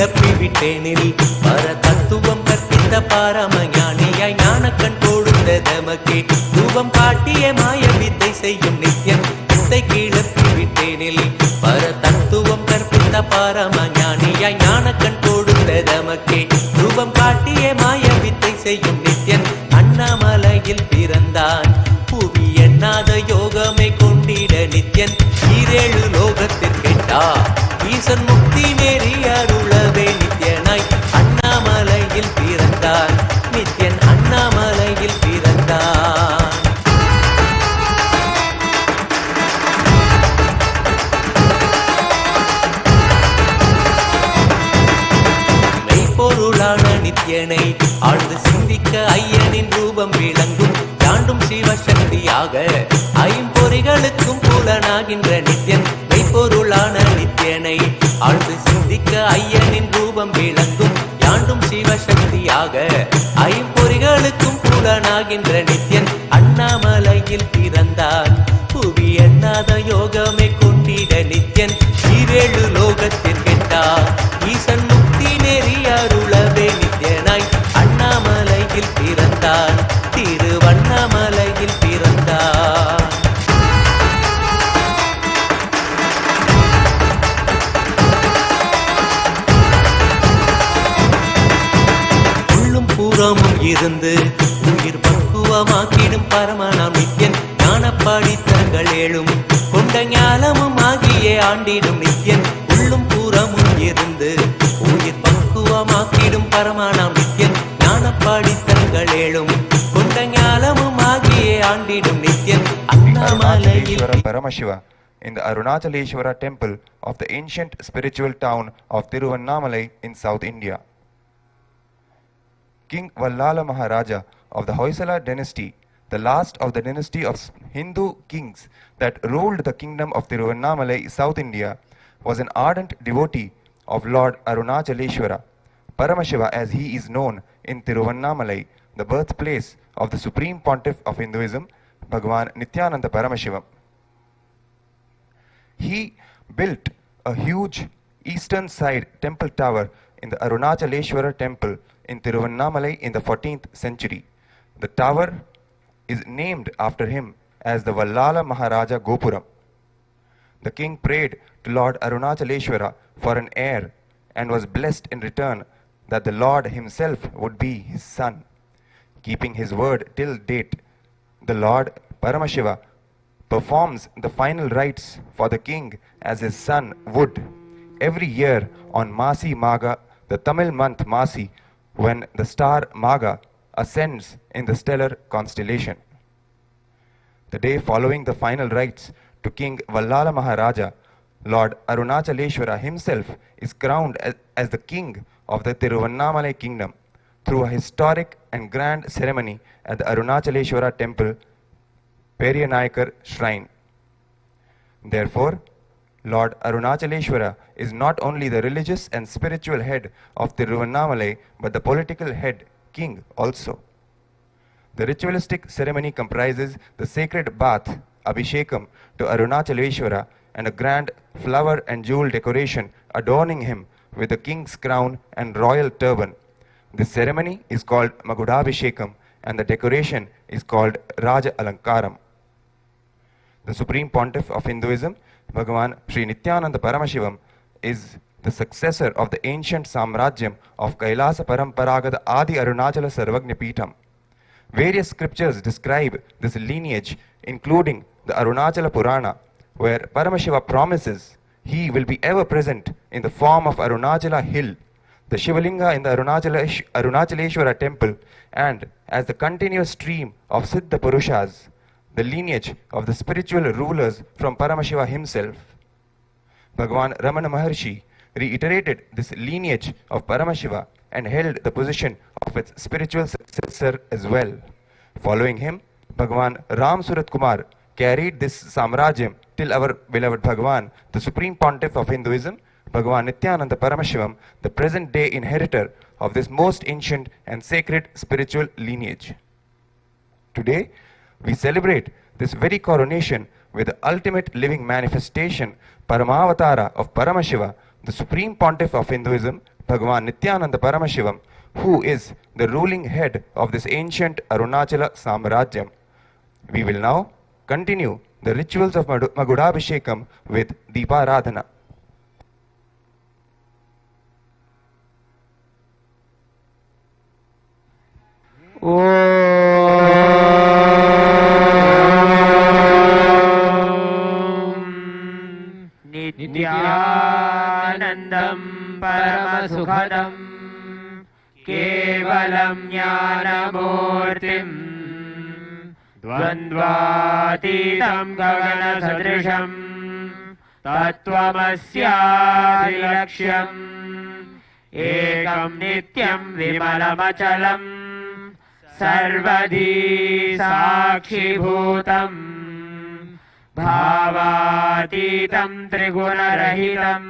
கிளப்பி விட்டேனில் பர தத்துவம் கற்பித்த பாரமஞானியாய் ஞானக்கண் கொடுத்த தமக்கே ரூபம் காட்டிய மாய வித்தை செய்யும் நித்யன் வித்தை கிளப்பி விட்டேனில் பர தத்துவம் கற்பித்த பாரமஞானியாய் ஞானக்கண் கொடுத்த தமக்கே ரூபம் காட்டிய மாய வித்தை செய்யும் நித்யன் அண்ணாமலையில் பிறந்தான் புவி எண்ணாத யோகமை கொண்டிட நித்யன் ஈரேழு லோகத்திற்கெட்டா ஈசன் முக்தி நேரி அருளவே நித்யனாய் அண்ணாமலையில் பிறந்தான் நித்யன் அண்ணாமலையில் பிறந்தான். மெய்ப்பொருளான நித்யனை ஆழ்ந்து சிந்திக்க ஐயனின் ரூபம் விளங்கும் தாண்டும் சிவசக்தியாக ஐம்பொறிகளுக்கும் புலனாகின்ற நித்யன் மெய்ப்பொருளான நித்யனை ஆழ்ந்து சிந்திக்க ஐயனின் ரூபம் விளங்கும் யாண்டும் சிவசக்தியாக ஐம்பொறிகளுக்கும் புலனாகின்ற நித்யன் அண்ணாமலையில் பிறந்தான் புவி எண்ணாத யோகமே கொண்டிட நித்யன் ஈரேழு லோகத்திற்கெட்டா ஈசன் முக்தி நெறி அருளவே நித்யனாய் அண்ணாமலையில் பிறந்தான் திருவண்ணாமலையில் பிறந்தான். உள்ளும் பூரமும் இருந்து உயிர் பக்குவமாக்கிடும் பரமனாம் நித்யன் ஞானப்பாடித்தங்கள் ஏழும் கொண்ட ஞானமும் ஆகியே ஆண்டிடும் நித்யன் உள்ளும் பூரமும் இருந்து உயிர் பக்குவமாக்கிடும் பரமனாம் நித்யன் ஞானப்பாடித்தங்கள் ஏழும் கொண்ட ஞானமும் ஆகியே ஆண்டிடும் Nithyan அண்ணாமலையில் Paramashiva in the Arunachaleshwara temple of the ancient spiritual town of Tiruvannamalai in South India. King Vallala Maharaja of the Hoysala dynasty, the last of the dynasty of Hindu kings that ruled the kingdom of Tiruvannamalai, South India, was an ardent devotee of Lord Arunachaleshwara, Paramashiva as he is known in Tiruvannamalai, the birthplace of the Supreme Pontiff of Hinduism, Bhagavan Nithyananda Paramashivam. He built a huge eastern side temple tower in the Arunachaleshwara temple in Tiruvannamalai in the 14th century. The tower is named after him as the Vallala Maharaja Gopuram. The king prayed to Lord Arunachaleshwara for an heir and was blessed in return that the Lord himself would be his son. Keeping his word till date, the Lord Paramashiva performs the final rites for the king as his son would every year on Masi Maga, the Tamil month Masi, when the star Maga ascends in the stellar constellation. The day following the final rites to King Vallala Maharaja, Lord Arunachaleshwara himself is crowned as the king of the Tiruvannamalai kingdom through a historic and grand ceremony at the Arunachaleshwara temple Periyanaikar shrine. Therefore, Lord Arunachaleshwara is not only the religious and spiritual head of Tiruvannamalai but the political head, king also. The ritualistic ceremony comprises the sacred bath, Abhishekam, to Arunachaleshwara and a grand flower and jewel decoration adorning him with the king's crown and royal turban. This ceremony is called Magudabhishekam and the decoration is called Raja Alankaram. The Supreme Pontiff of Hinduism, Bhagavan Sri Nithyananda Paramashivam, is the successor of the ancient Samrajyam of Kailasa Paramparagada Adi Arunachala Sarvagnya Peetham. Various scriptures describe this lineage, including the Arunachala Purana, where Paramashiva promises he will be ever present in the form of Arunachala hill, the Shivalinga in the Arunachaleshwara temple, and as the continuous stream of Siddha Purushas, the lineage of the spiritual rulers from Paramashiva himself. Bhagavan Ramana Maharshi reiterated this lineage of Paramashiva and held the position of its spiritual successor as well. Following him, Bhagavan Ram Surat Kumar carried this Samrajyam till our beloved Bhagavan, the Supreme Pontiff of Hinduism, Bhagavan Nithyananda Paramashivam, the present day inheritor of this most ancient and sacred spiritual lineage. Today, we celebrate this very coronation with the ultimate living manifestation, Paramavatara of Paramashiva, the Supreme Pontiff of Hinduism, Bhagavan Nithyananda Paramashivam, who is the ruling head of this ancient Arunachala Samrajyam. We will now continue the rituals of Magudabhishekam with Deeparadhana. नित्यानन्दं परमसुखदं केवलं ज्ञानमूर्तिं द्वन्द्वातीतं गगनसदृशं तत्त्वमस्यादिलक्ष्यम् एकं नित्यं विमलमचलं सर्वधी साक्षिभूतम् भावातीतं त्रिगुणरहितं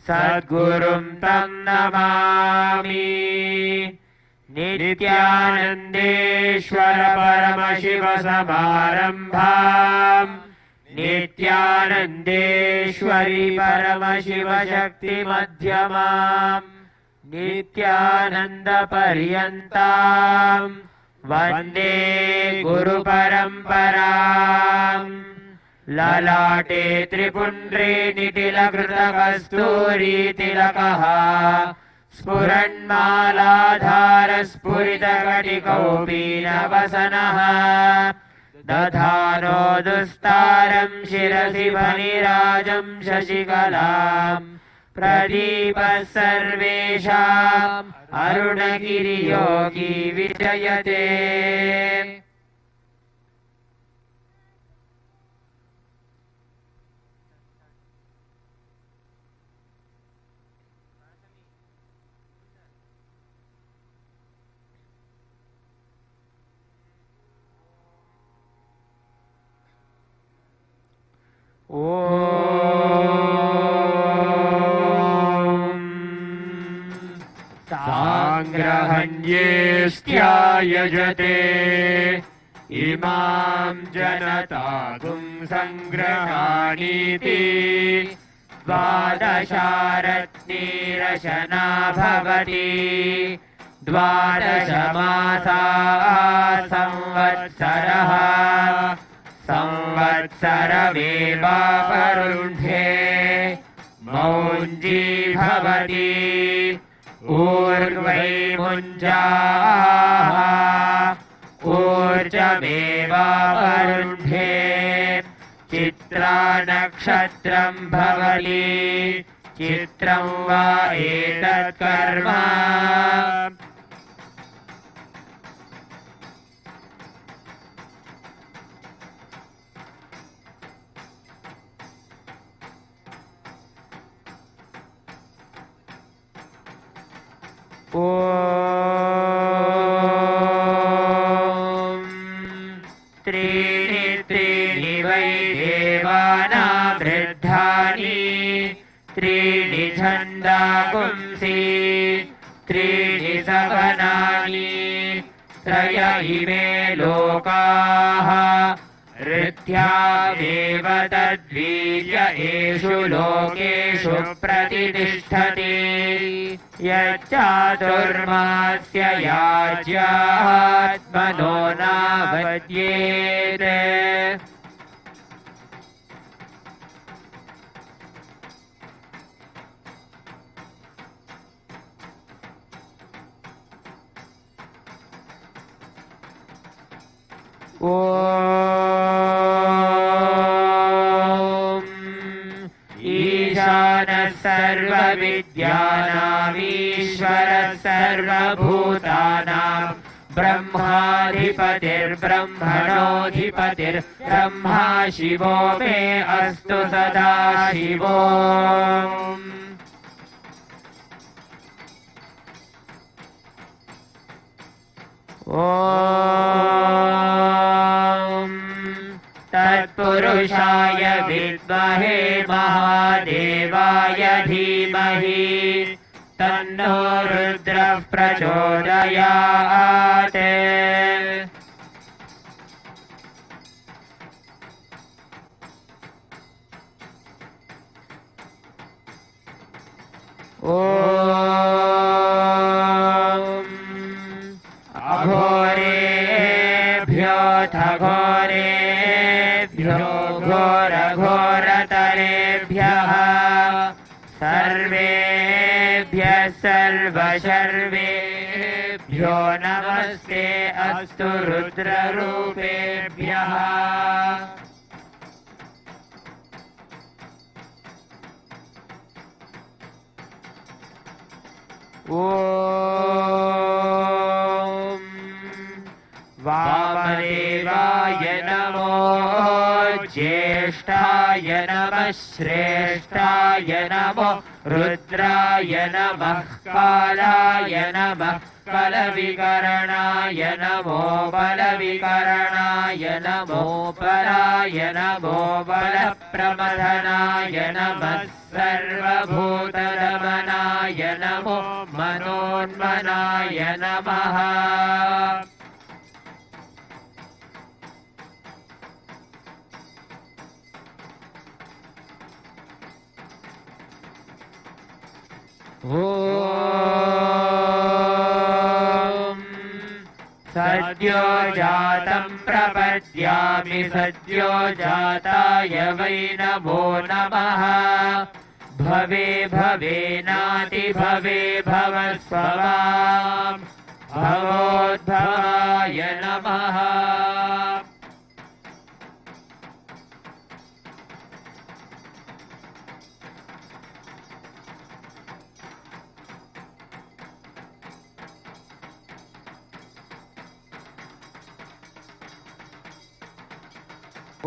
सद्गुरुं तं नमामि। नित्यानन्देश्वर परमशिव समारम्भाम् नित्यानन्देश्वरी परमशिव शक्ति मध्यमाम् नित्यानन्दपर्यन्ताम् वन्दे गुरुपरम्पराम्। ललाटे त्रिपुण्ड्रे नितिलकृतकस्तूरीतिलकः स्फुरन्मालाधारस्फुरितकटिकौपीनवसनः दधानो दुस्तारं शिरसि फणिराजं शशिकलाम् प्रदीपः सर्वेषाम् अरुणगिरियोगी विजयते। सांग्रहण्येस्त्यायजते इमां जनतागुं संग्रहाणीति द्वादशारत्नीरशना भवति द्वादश मासा संवत्सरः संवत्सरमेवापरुन्धे मौञ्जी भवति ऊर्वै मुञ्जाः ऊर्जमेवापरुन्धे चित्रा नक्षत्रं भवति चित्रं वा एतत् कर्म ॐ त्रीणि त्रीणि वै देवानामृद्धानि त्रीणि छन्दागुंसि त्रीणि सवनानि त्रय इमे लोकाः ऋथ्यामेव तद्वीर्य एषु लोकेषु प्रतिष्ठति यच्चातुर्मास्य याज्यात्मनो नावद्येत। ॐ ईशानः सर्वविद्यानामीश्वरः सर्वभूतानां ब्रह्माधिपतिर्ब्रह्मणोऽधिपतिर्ब्रह्मा शिवो मे अस्तु सदा शिवो। ॐ तत्पुरुषाय विद्महे महादेवाय धीमहि तन्नो रुद्रः प्रचोदयात्। ॐ अथ घोरेभ्यो घोरघोरतरेभ्यः सर्वेभ्यः सर्वशर्वेभ्यो नमस्ते अस्तु रुद्ररूपेभ्यः। ॐ वामदेवाय नमो ज्येष्ठाय नमः श्रेष्ठाय नमो रुद्राय नमः कालाय नमः कलविकरणाय नमो बलविकरणाय नमो बलाय नमो बलप्रमथनाय नमः सर्वभूतदमनाय नमो मनोन्मनाय नमः। ॐ सद्यो जातं प्रपद्यामि सद्यो जाताय वै नमो नमः। भवे भवेनाति भवे भवस्वमां भवोद्भवाय नमः।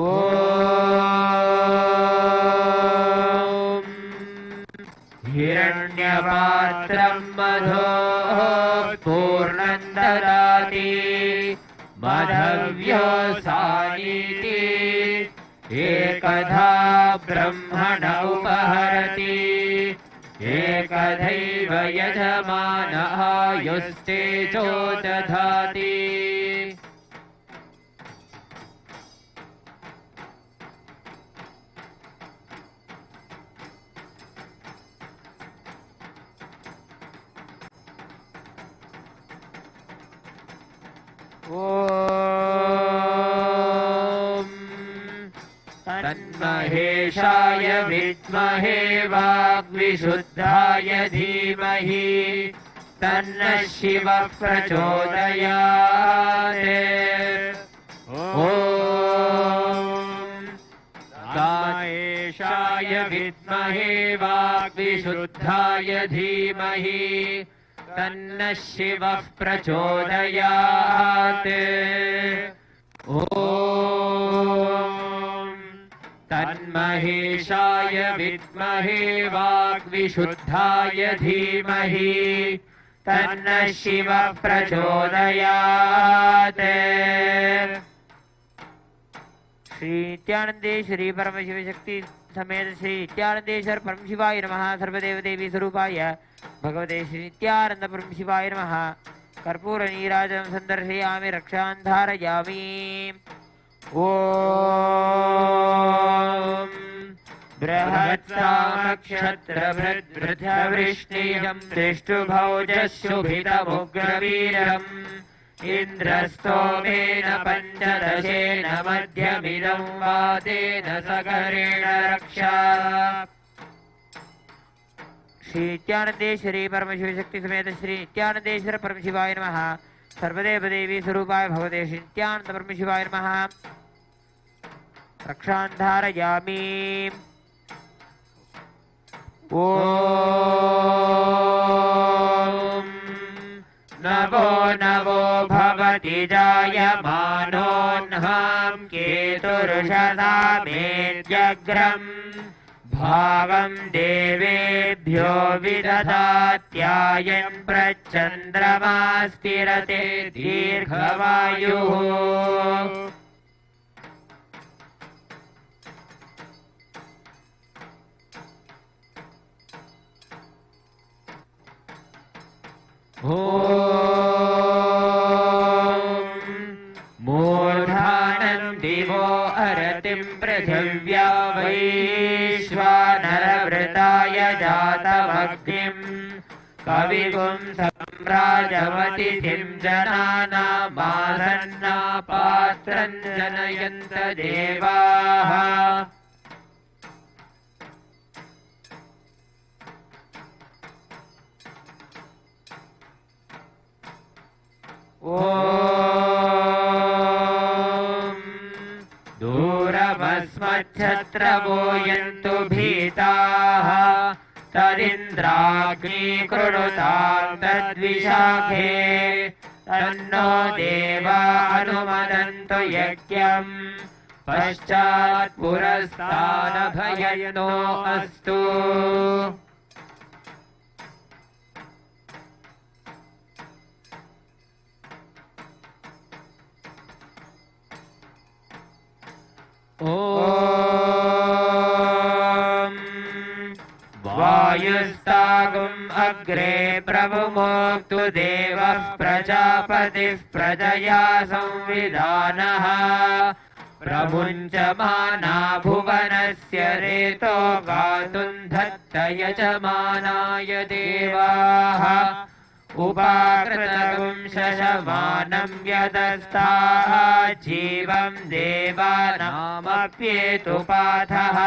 ॐ हिरण्यपात्रं मधोः पूर्णं ददाति मधव्यो सानीति एकधा ब्रह्मण उपहरति एकधैव यजमानः आयुस्तेजो दधाति। ॐ तन्महेशाय विद्महे वाग्विशुद्धाय धीमहि तन्नः शिवः प्रचोदयात्। ॐ कामेशाय विद्महे वाग्विशुद्धाय धीमहि तन्नः शिवः प्रचोदयात्। ॐ तन्महेशाय विद्महे वाग्विशुद्धाय धीमहि तन्नः शिवः प्रचोदयात्। श्री नित्यानंदे श्री परमशिव शक्ति समेत श्री नित्यानंदेश्वर परमशिवाय नमः। सर्वदेव देवी स्वरूपाय भगवते श्री नित्यानंद परमशिवाय नमः। कर्पूर नीराजनं संदर्शयामि रक्षां धारयामि। ॐ बृहत्सामक्षत्रभृद्वृद्धवृष्णीयं दृष्टुभौजशुभितमुग्रवीरम् इन्द्रस्तोमेन पञ्चदशेन मध्यमिदं वातेन सकरेण रक्षा। श्री नित्यानंदेश्वरी परमशिव शक्ति समेत श्री नित्यानंदेश्वर परमशिवाय नमः। सर्वदेव देवी स्वरूपाय भगवते श्री नित्यानंद परमशिवाय नमः। रक्षां धारयामि। ॐ नवो नवो भवति जायमानोऽह्नां केतुर्षदामेत्यग्रम् भावं देवेभ्यो विदधात्यायन् प्रचन्द्रमा स्थिरते दीर्घवायुः। ॐ मूर्धानं दिवो अरतिं पृथिव्या वैश्वानरवृताय जातमग्निं कविगुं राजमतिथिं जनानामासन्ना पात्रं जनयन्त देवाः ॐ दूरमस्मच्छत्रवो यन्तु भीताः तदिन्द्राग्नीकृणुतां तद्विशाखे तन्नो देवा अनुमदन्तु यज्ञम् पश्चात् पुरस्तादभयनो अस्तु ॐ वायुस्तागुम् अग्रे प्रभुमोक्तु देवः प्रजापतिः प्रजया संविधानः प्रमुञ्चमाना भुवनस्य रेतो गातुं धत्त यजमानाय देवाः उपाकृतगुं शशमानं यदस्ताः जीवं देवानामप्येतुपाथः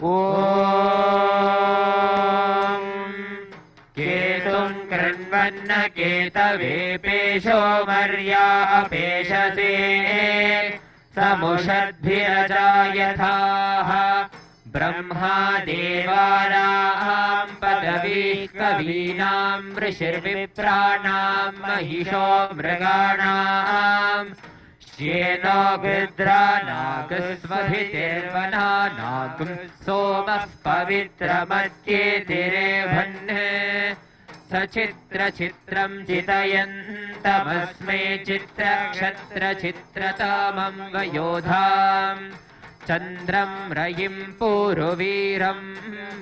ॐ केतुं कृण्वन्न केतवे पेशो मर्या अपेशसे समुषद्भिरजायथाः ब्रह्मा देवानां पदवीः कवीनां ऋषिर्विप्राणां महिषो मृगाणाम् येनो गृध्रानागस्वभितिर्वना नागं सोमः पवित्रमत्येतिरेभन्ने सचित्रचित्रं चितयन्तमस्मै चित्रक्षत्रचित्रतामं वयोधाम् चन्द्रं रयिं पूरुवीरं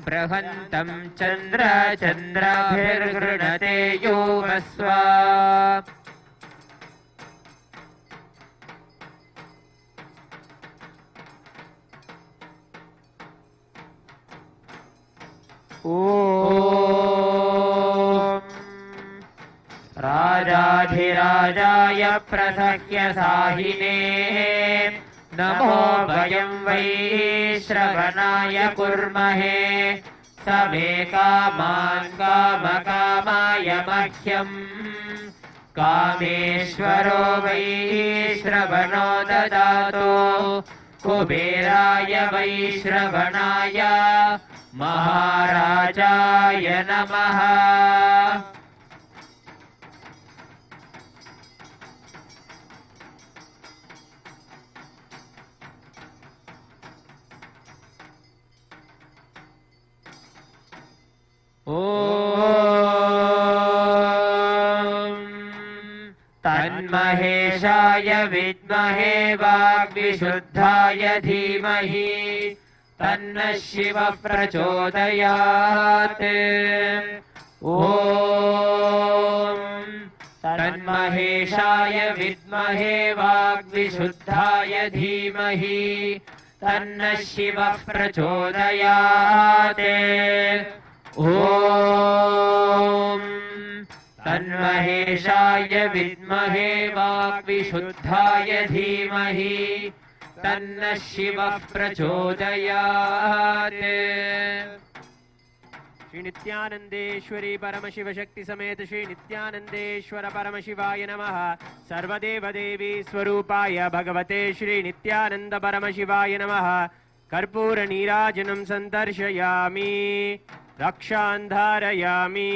बृहन्तं चन्द्रचन्द्राभिर्गृणते योमस्वा ॐ राजाधिराजाय प्रसह्य साहिने नमो वयं वै श्रवणाय कुर्महे स मे कामान् कामकामाय मह्यम् कामेश्वरो वै श्रवणो ददातु कुबेराय वै श्रवणाय महाराजाय नमः ॐ तन्महेशाय विद्महे वाग्विशुद्धाय धीमहि तन्नः शिवः प्रचोदयात् ॐ तन्महेशाय विद्महे वाग्विशुद्धाय धीमहि तन्नः शिवः प्रचोदयात् ॐ तन्महेशाय विद्महे वाग्विशुद्धाय धीमहि तन्नः शिवः प्रचोदयात् श्री नित्यानंदेश्वरी परमशिव शक्ति समेत श्री नित्यानंदेश्वर परमशिवाय नमः। सर्वदेव देवी स्वरूपाय भगवते श्री नित्यानंद परमशिवाय नमः। कर्पूर नीराजनं संदर्शयामि रक्षान् धारयामि।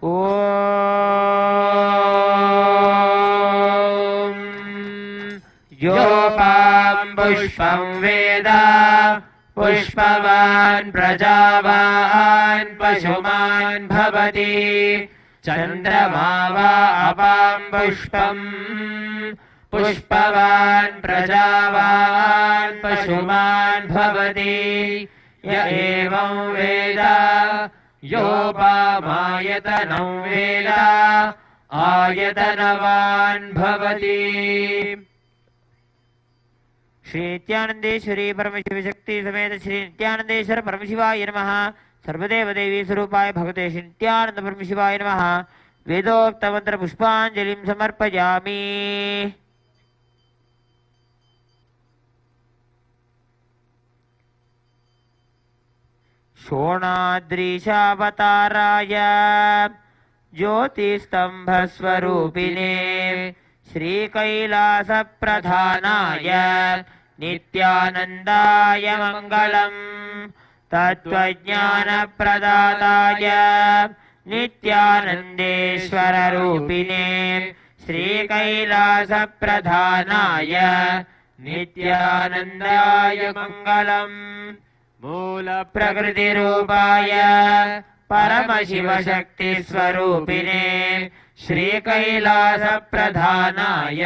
ॐ योपां पुष्पं वेद पुष्पवान् प्रजावान् पशुमान् भवति चन्द्रमा वा अपां पुष्पम् पुष्पवान् प्रजावान् पशुमान् भवति य एवं वेद योपामायतनं वेद आयतनवान् भवति। श्री नित्यानंदेश्वरी परमशिवशक्ति समेत श्री नित्यानंदेश्वर परमशिवाय नमः। सर्वदेव देवी स्वरूपाय भगवते श्री नित्यानंद परमशिवाय नमः। वेदोक्त मंत्र पुष्पांजलिं समर्पयामि। शोणाद्रीशावताराय ज्योतिस्तंभस्वरूपिणे श्रीकैलासप्रधानाय नित्यानन्दाय मङ्गलम्। तत्त्वज्ञानप्रदाताय नित्यानन्देश्वररूपिणे श्रीकैलासप्रधानाय नित्यानन्दाय मङ्गलम्। मूलप्रकृतिरूपाय परमशिवशक्तिस्वरूपिणे श्रीकैलासप्रधानाय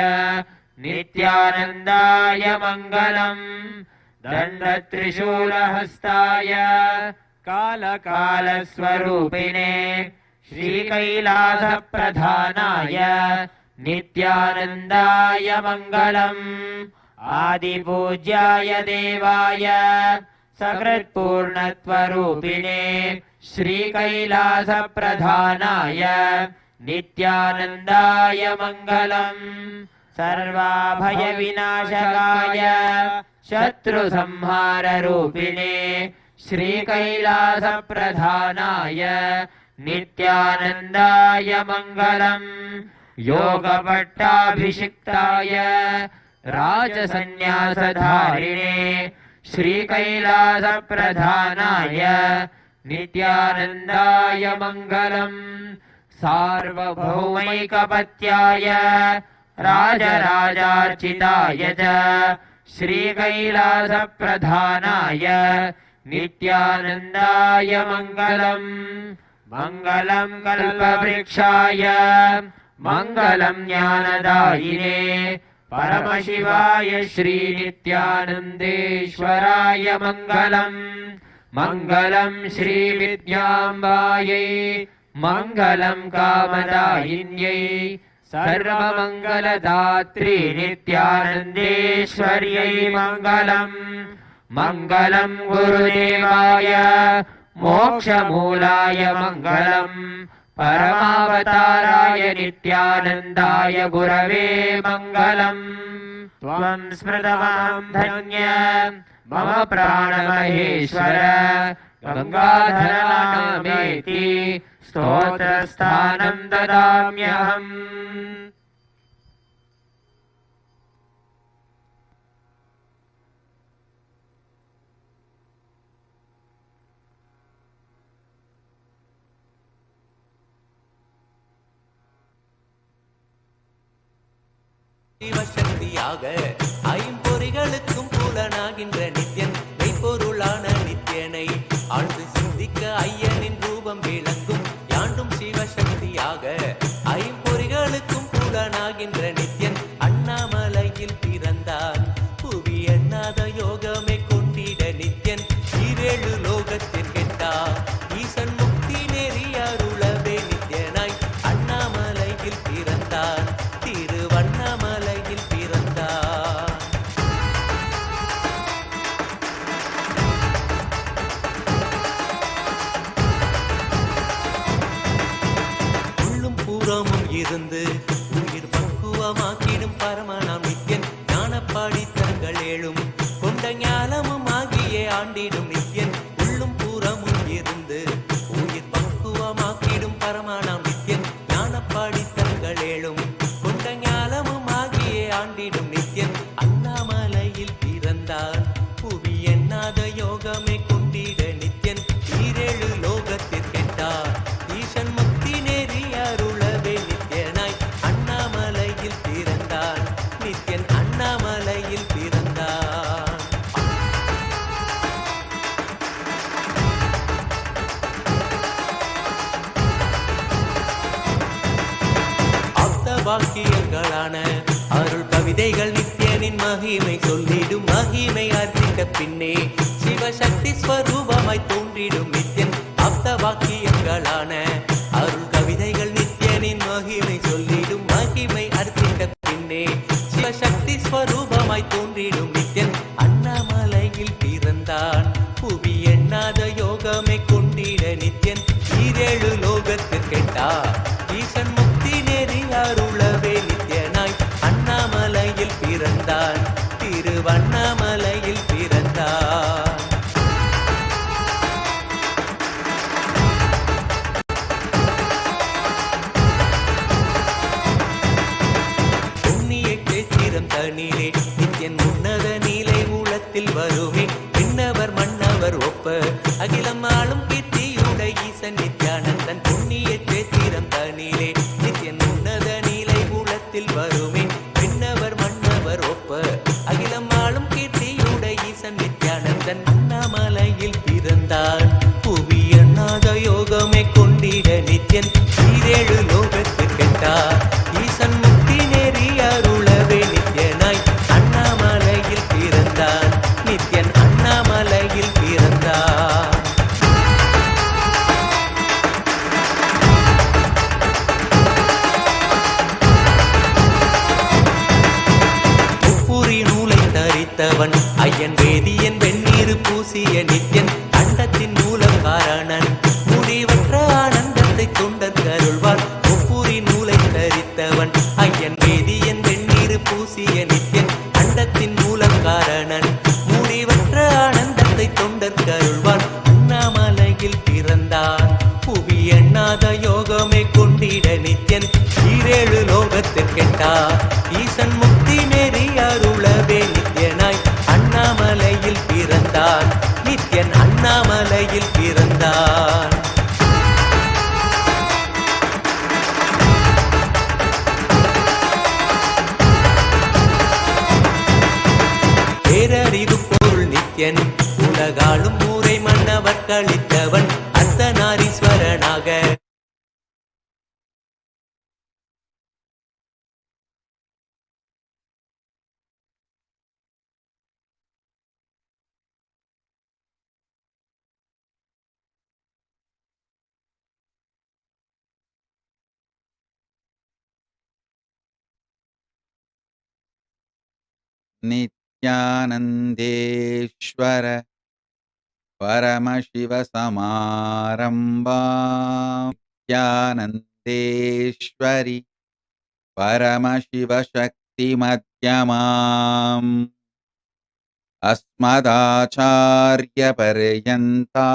नित्यानन्दाय मङ्गलम्। दण्डत्रिशूलहस्ताय कालकालस्वरूपिणे श्रीकैलासप्रधानाय नित्यानन्दाय मङ्गलम्। आदिपूज्याय देवाय सकृत्पूर्णत्वरूपिणे श्रीकैलासप्रधानाय नित्यानन्दाय मङ्गलम्। सर्वाभयविनाशकाय शत्रुसंहाररूपिणे श्रीकैलासप्रधानाय नित्यानन्दाय मङ्गलम्। योगपट्टाभिषिक्ताय राजसन्न्यासधारिणे श्रीकैलासप्रधानाय नित्यानन्दाय मङ्गलम्। सार्वभौमैकपत्याय राजराजार्चिताय च श्रीकैलासप्रधानाय नित्यानन्दाय मङ्गलम्। मङ्गलं कल्पवृक्षाय मङ्गलं ज्ञानदायिने परमशिवाय श्रीनित्यानन्देश्वराय मङ्गलम्। मङ्गलं श्रीविद्याम्बायै मङ्गलं कामदायिन्यै सर्वमङ्गलदात्री नित्यानन्देश्वर्यै मङ्गलम्। मङ्गलं गुरुदेवाय मोक्षमूलाय मङ्गलम्। परमावताराय नित्यानन्दाय गुरवे मङ्गलम्। त्वं स्मृतवां धन्य मम प्राणमहेश्वर गङ्गाधरनामेति स्तोत्रस्थानं ददाम्यहम्। சிவசக்தியாக ஐம்பொறிகளுக்கும் புலனாகின்ற நித்யன் மெய்ப்பொருளான நித்யனை ஆழ்ந்து சிந்திக்க ஐயனின் ரூபம் விளங்கும் யாண்டும் சிவசக்தியாக ஐம்பொறிகளுக்கும் புலனாகின்ற நித்யன் அண்ணாமலையில் பிறந்தான். புவி எண்ணாத யோகமே கொண்டிட நித்யன் ஈரேழு லோகத்தில் கெட்டார். ஈசன் முக்தி நெறி அருளவே நித்யனாய் அண்ணாமலையில் பிறந்தான். திருவண்ணாமலையில் பிறந்தார். உள்ளும் பூரமும் இருந்து உயிர் பக்குவமாக்கிடும் பரமனாம் நித்யன் ஞானப்பாடி தங்கள் ஏழும் கொண்ட ஞானமும் ஆகியே ஆண்டிடும் நித்யன். உள்ளும் பூரமும் இருந்து உயிர் பக்குவமாக்கிடும் பரமனாம் நித்யன் ஞானப்பாடி தங்கள் ஏழும் கொண்ட ஞானமும் ஆகியே ஆண்டிடும் நித்யன் அண்ணாமலையில் பிறந்தான். புவி எண்ணாத யோகமே கொண்டிட நித்யன் ஈரேழு லோகத்தில் கெட்டார். ஈசன் முக்தி நெறி அருளவே நித்யனாய் அண்ணாமலையில் பிறந்தான். நித்யன் அண்ணாமலையில் பிறந்தான். வாக்கியங்களான அருள் கவிதைகள் நித்யனின் மகிமை சொல்லிடும் மகிமை அர்த்தித்த பின்னே சிவசக்தி ஸ்வரூபமாய் தோன்றிடும் நித்யன் அப்த வாக்கியங்களான அருள் கவிதைகள் நித்யனின் மகிமை சொல்லிடும் மகிமை அர்த்தித்த பின்னே சிவசக்தி ஸ்வரூபமாய் தோன்றிடும் நித்யன் அண்ணாமலையில் பிறந்தான் புவி எண்ணாத யோகமை கொண்டிட நித்யன் ஈரேழு லோகத்து கேட்டா ஈசன் முக்தி நெறி அருளவே நித்யனாய் அண்ணாமலையில் பிறந்தான் திருவண்ணாமலையில் பிறந்தான் புண்ணிய கேத்திரம் தனிலே நித்யன் உன்னத நிலை உளத்தில் வருமே விண்ணவர் மன்னவர் ஒப்ப அகிலம் ஆளும் கீர்த்தியுட ஈசன் நித்யானந்தன் புண்ணிய கேத்திரம் தனிலே நித்யன் உன்னத நிலை உளத்தில் வருமே விண்ணவர் மன்னவர் ஒப்ப அகிலம் ஆளும் கீர்த்தியுட ஈசன் நித்யானந்தன் அண்ணாமலையில் பிறந்தான் புவி எண்ணாத யோகமே கொண்டிட நித்யன் ஈரேழு லோகத்து கெட்டார் ஈசன் முக்தி நெறி அருளவே நித்யனாய் அண்ணாமலையில் பிறந்தான் நித்யன் அண்ணாமலையில் பிறந்தான் முப்புரி நூலை தரித்தவன் ஐயன் வேதியன் வெந்நீர் பூசிய நித்யன் அண்டத்தின் மூல காரணன் முடிவற்ற ஆனந்தத்தை தொண்டர் கருள்வான் முப்புரி நூலை தரித்தவன் ஐயன் வேதியன் வெந்நீர் பூசிய நித்யன் அண்டத்தின் மூல காரணன் முடிவற்ற ஆனந்தத்தை தொண்டர் கருள்வான் அண்ணாமலையில் பிறந்தான் புவி எண்ணாத யோகமே கொண்டிட நித்யன் ஈரேழு லோகத்திற்கெட்டார் ஈசன் முக்தி நெறி அருளவே நித்யனாய் அண்ணாமலையில் பிறந்தான் நித்யன் அண்ணாமலையில் பிறந்தான் பேரறிவு பொருள் நித்யன் உலகாளும் ஊரை மன்னவர் கழித்தவன் அர்த்தநாரீஸ்வரனாக नित्यानन्देश्वर परमशिवसमारम्भा नित्यानन्देश्वरि परमशिवशक्तिमध्यमाम् अस्मदाचार्यपर्यन्ता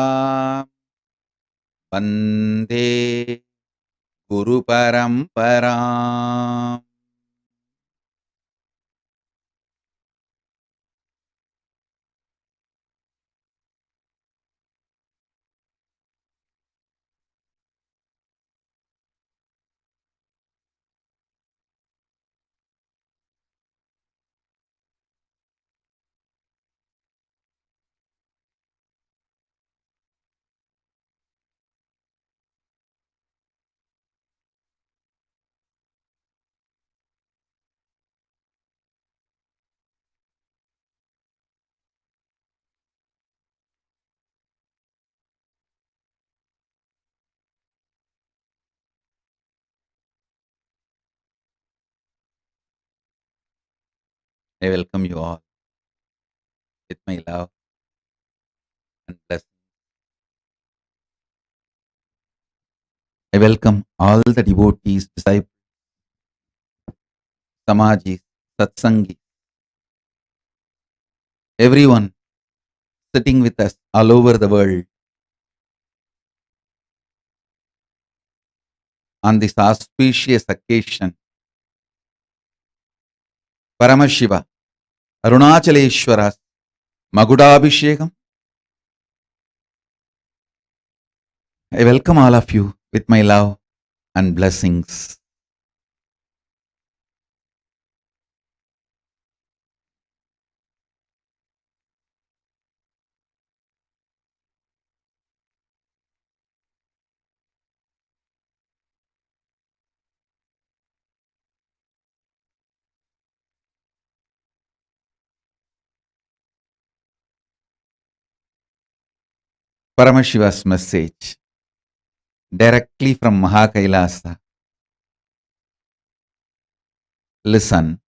वन्दे गुरुपरम्परा I welcome you all with my love and blessing. I welcome all the devotees, disciples, Samadhis, Satsangis, everyone sitting with us all over the world on this auspicious occasion. Paramashiva, Arunachaleshwara's Magudabhishekam. I welcome all of you with my love and blessings. Paramashiva's message directly from Kailasa. Listen.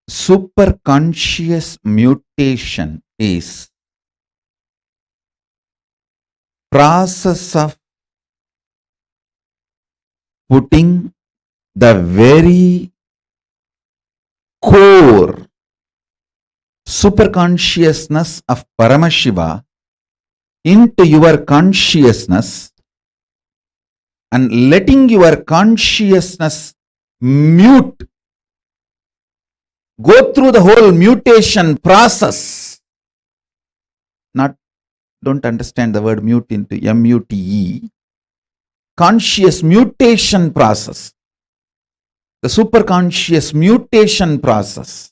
Superconscious mutation is process of putting the very core superconsciousness of Paramashiva into your consciousness and letting your consciousness mute, go through the whole mutation process. Don't understand the word mute into M-U-T-E. Conscious mutation process. The superconscious mutation process.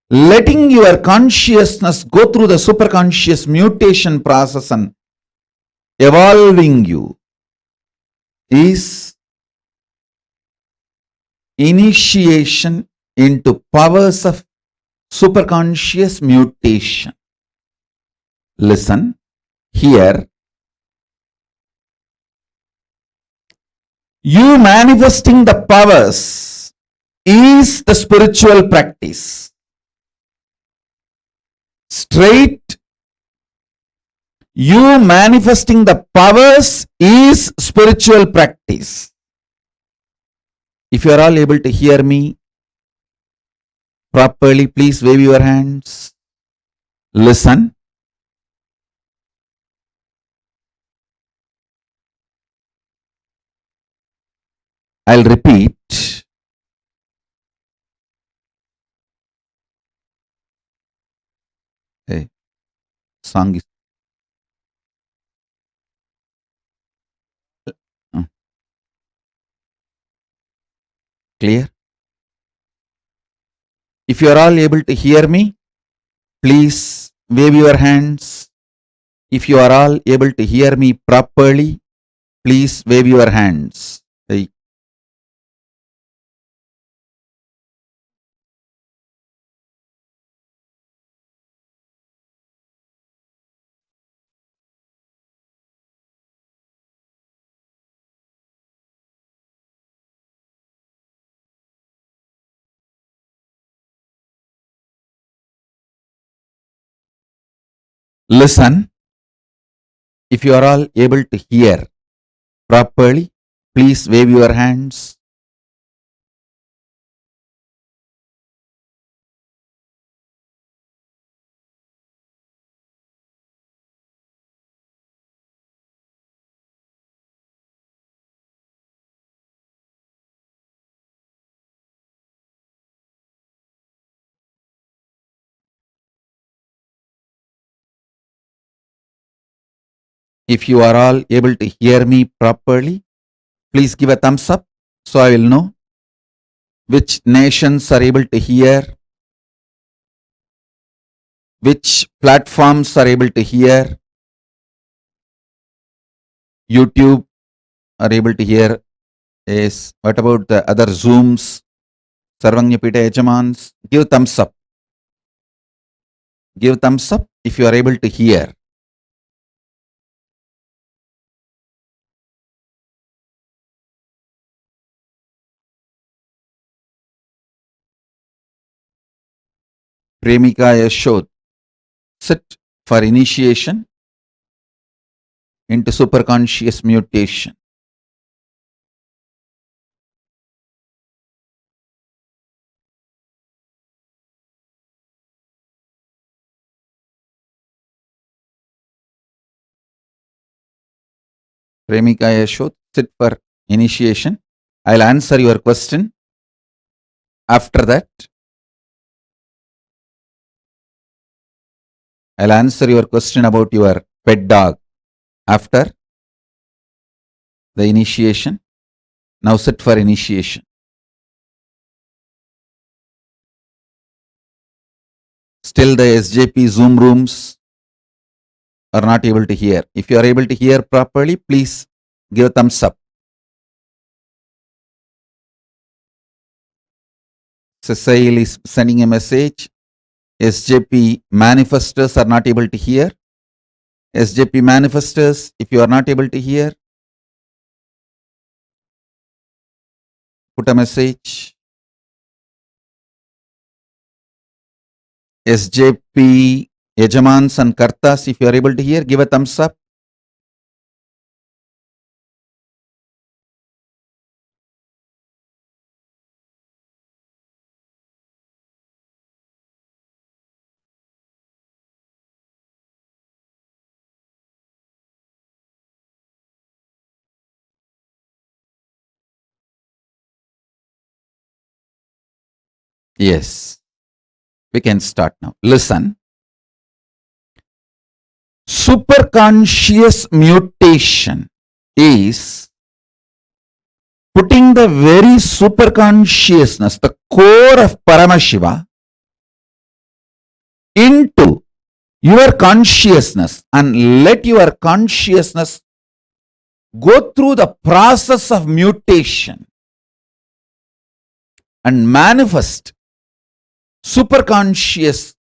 Letting your consciousness go through the superconscious mutation process and evolving you is initiation into powers of superconscious mutation. Listen, here, you manifesting the powers is the spiritual practice. Straight, you manifesting the powers is spiritual practice. If you are all able to hear me properly, please wave your hands. Listen. I'll repeat. Hey, song is clear. If you are all able to hear me, please wave your hands. If you are all able to hear me properly, please wave your hands. Hey. Listen. If you are all able to hear properly, please wave your hands. If you are all able to hear me properly, please give a thumbs up so I will know which nations are able to hear, which platforms are able to hear. YouTube are able to hear. Yes. What about the other Zooms? Sarvanyapita Ejamans, give thumbs up. Give thumbs up if you are able to hear. Premika Yashod, sit for initiation into superconscious mutation. Premika Yashod, sit for initiation. I'll answer your question. After that, I'll answer your question about your pet dog after the initiation. Now sit for initiation. Still the SJP Zoom rooms are not able to hear. If you are able to hear properly, please give a thumbs up. Cecile is sending a message. SJP manifestors are not able to hear. SJP manifestors, if you are not able to hear, put a message. SJP Yajamans and Kartas, if you are able to hear, give a thumbs up. Yes, we can start now. Listen. Superconscious mutation is putting the very superconsciousness, the core of Paramashiva, into your consciousness and let your consciousness go through the process of mutation and manifest superconscious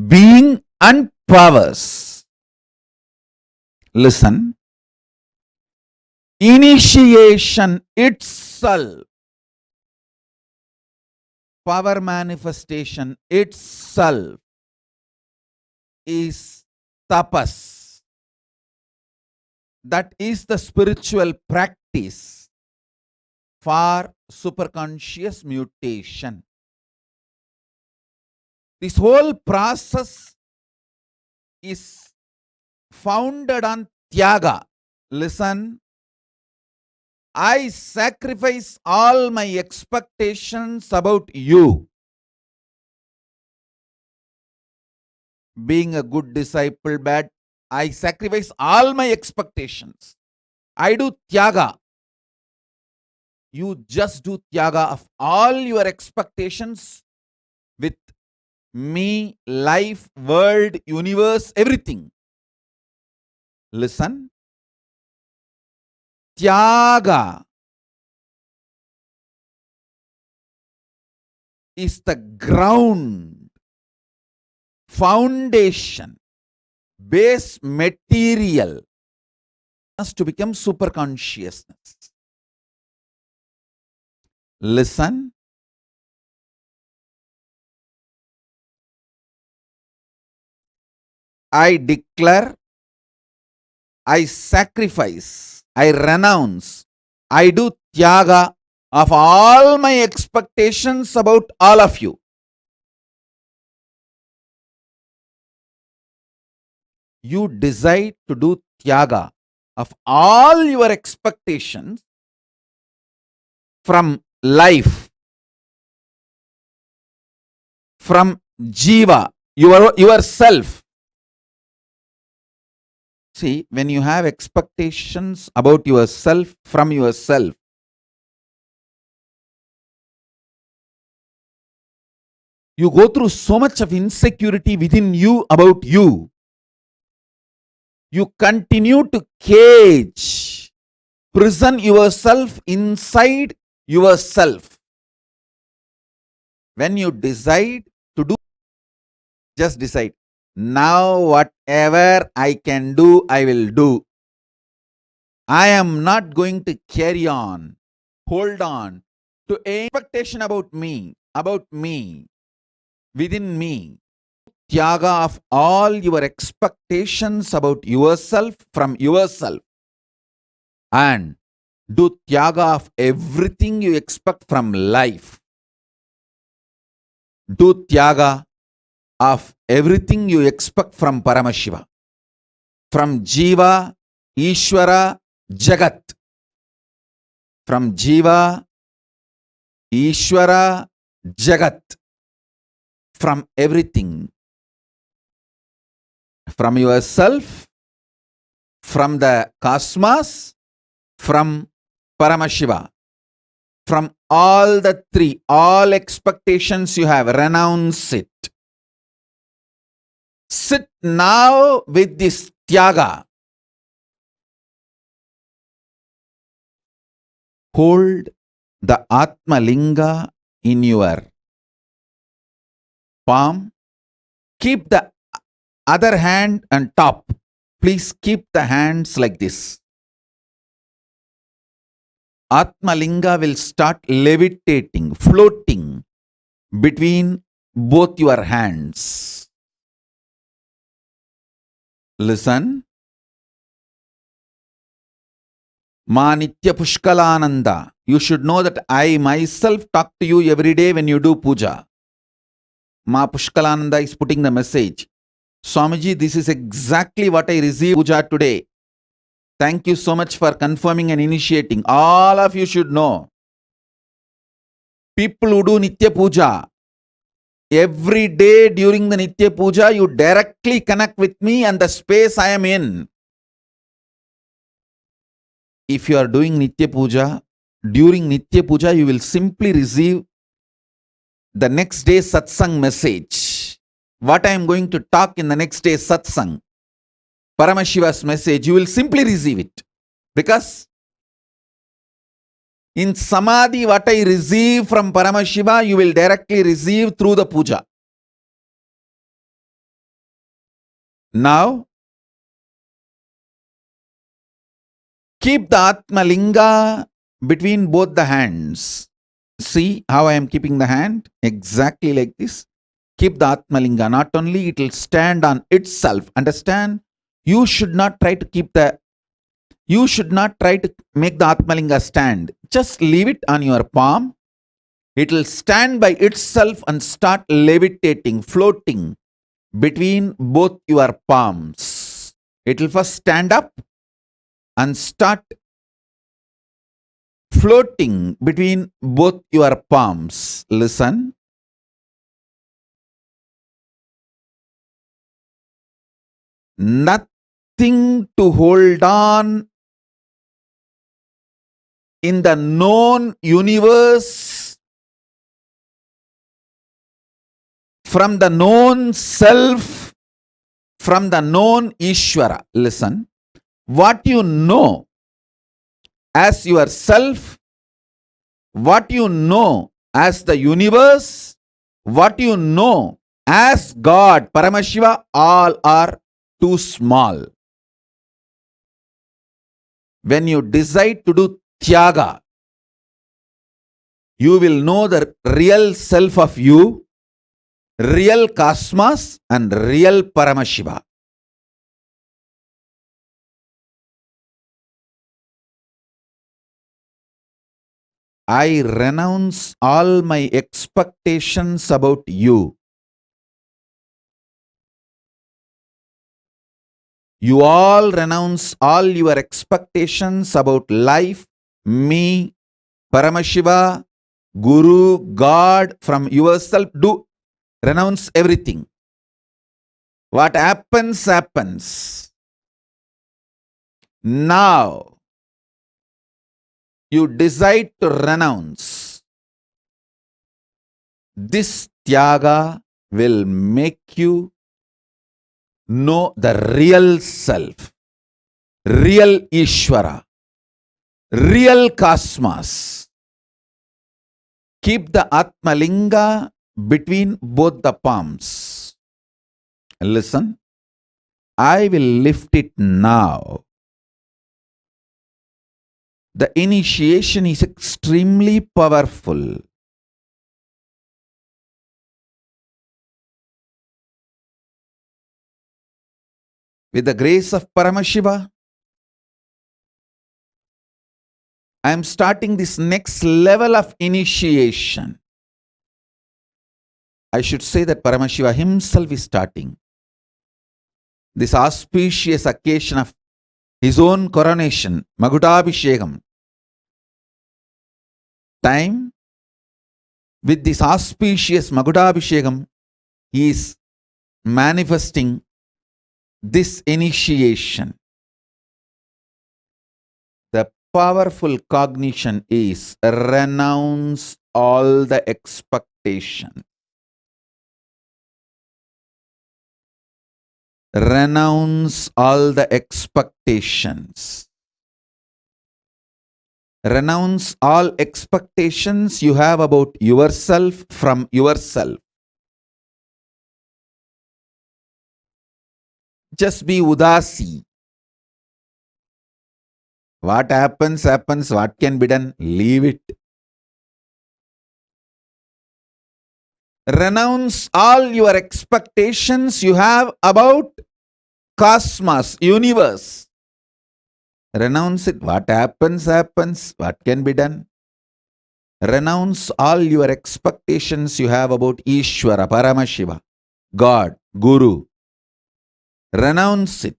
being and powers. Listen. Initiation itself, power manifestation itself is tapas. That is the spiritual practice for superconscious mutation. This whole process is founded on Tyaga. Listen. I sacrifice all my expectations about you. Being a good disciple, bad, I sacrifice all my expectations. I do Tyaga. You just do Tyaga of all your expectations with me, life, world, universe, everything. Listen. Tyaga is the ground, foundation, base material to become superconsciousness. Listen. I declare, I sacrifice, I renounce, I do Tyaga of all my expectations about all of you. You decide to do Tyaga of all your expectations from life, from Jiva, yourself. See, when you have expectations about yourself from yourself, you go through so much of insecurity within you about you. You continue to cage, prison yourself inside yourself. When you decide to do, just decide. Now whatever I can do, I will do. I am not going to carry on, hold on to any expectation about me, within me. Tyaga of all your expectations about yourself from yourself. And do Tyaga of everything you expect from life. Do Tyaga of everything you expect from Paramashiva, from Jiva, Ishvara, Jagat. From Jiva, Ishvara, Jagat. From everything. From yourself, from the cosmos, from Paramashiva. From all the three, all expectations you have, renounce it. Sit now with this Tyaga. Hold the Atma Linga in your palm Keep the other hand on top. Please keep the hands like this. Atma Linga will start levitating, floating between both your hands. Listen. Ma Nitya Pushkalananda. You should know that I myself talk to you every day when you do puja. Ma Pushkalananda is putting the message. Swamiji, this is exactly what I received puja today. Thank you so much for confirming and initiating. All of you should know. People who do Nitya Puja, every day during the Nitya Puja, you directly connect with me and the space I am in. If you are doing Nitya Puja, during Nitya Puja, you will simply receive the next day Satsang message. What I am going to talk in the next day Satsang, Paramashiva's message, you will simply receive it. Because in Samadhi, what I receive from Paramashiva, you will directly receive through the puja. Now, keep the Atma Linga between both the hands. See how I am keeping the hand? Exactly like this. Keep the Atma Linga. Not only it will stand on itself. Understand? You should not try to make the Atma Linga stand. Just leave it on your palm. It will stand by itself and start levitating, floating between both your palms. It will first stand up and start floating between both your palms. Listen. Nothing to hold on in the known universe from the known self, from the known Ishvara. Listen. What you know as yourself, what you know as the universe, what you know as God, Paramashiva, all are too small. When you decide to do Tyaga, you will know the real self of you, real cosmos and real Paramashiva. I renounce all my expectations about you. You all renounce all your expectations about life, me, Paramashiva, Guru, God, from yourself. Do renounce everything. What happens, happens. Now, you decide to renounce. This Tyaga will make you know the real self, real Ishvara, real cosmos. Keep the Atma Linga between both the palms. Listen, I will lift it now. The initiation is extremely powerful. With the grace of Paramashiva, I am starting this next level of initiation. I should say that Paramashiva himself is starting this auspicious occasion of his own coronation, Magutabhishekam. Time, with this auspicious Magutabhishekam, he is manifesting this initiation. The powerful cognition is renounce all the expectations. Renounce all the expectations. Renounce all expectations you have about yourself from yourself. just be udasi. What happens, happens. What can be done? Leave it. Renounce all your expectations you have about cosmos, universe. Renounce it. What happens, happens. What can be done? Renounce all your expectations you have about Ishvara, Paramashiva, God, Guru. Renounce it.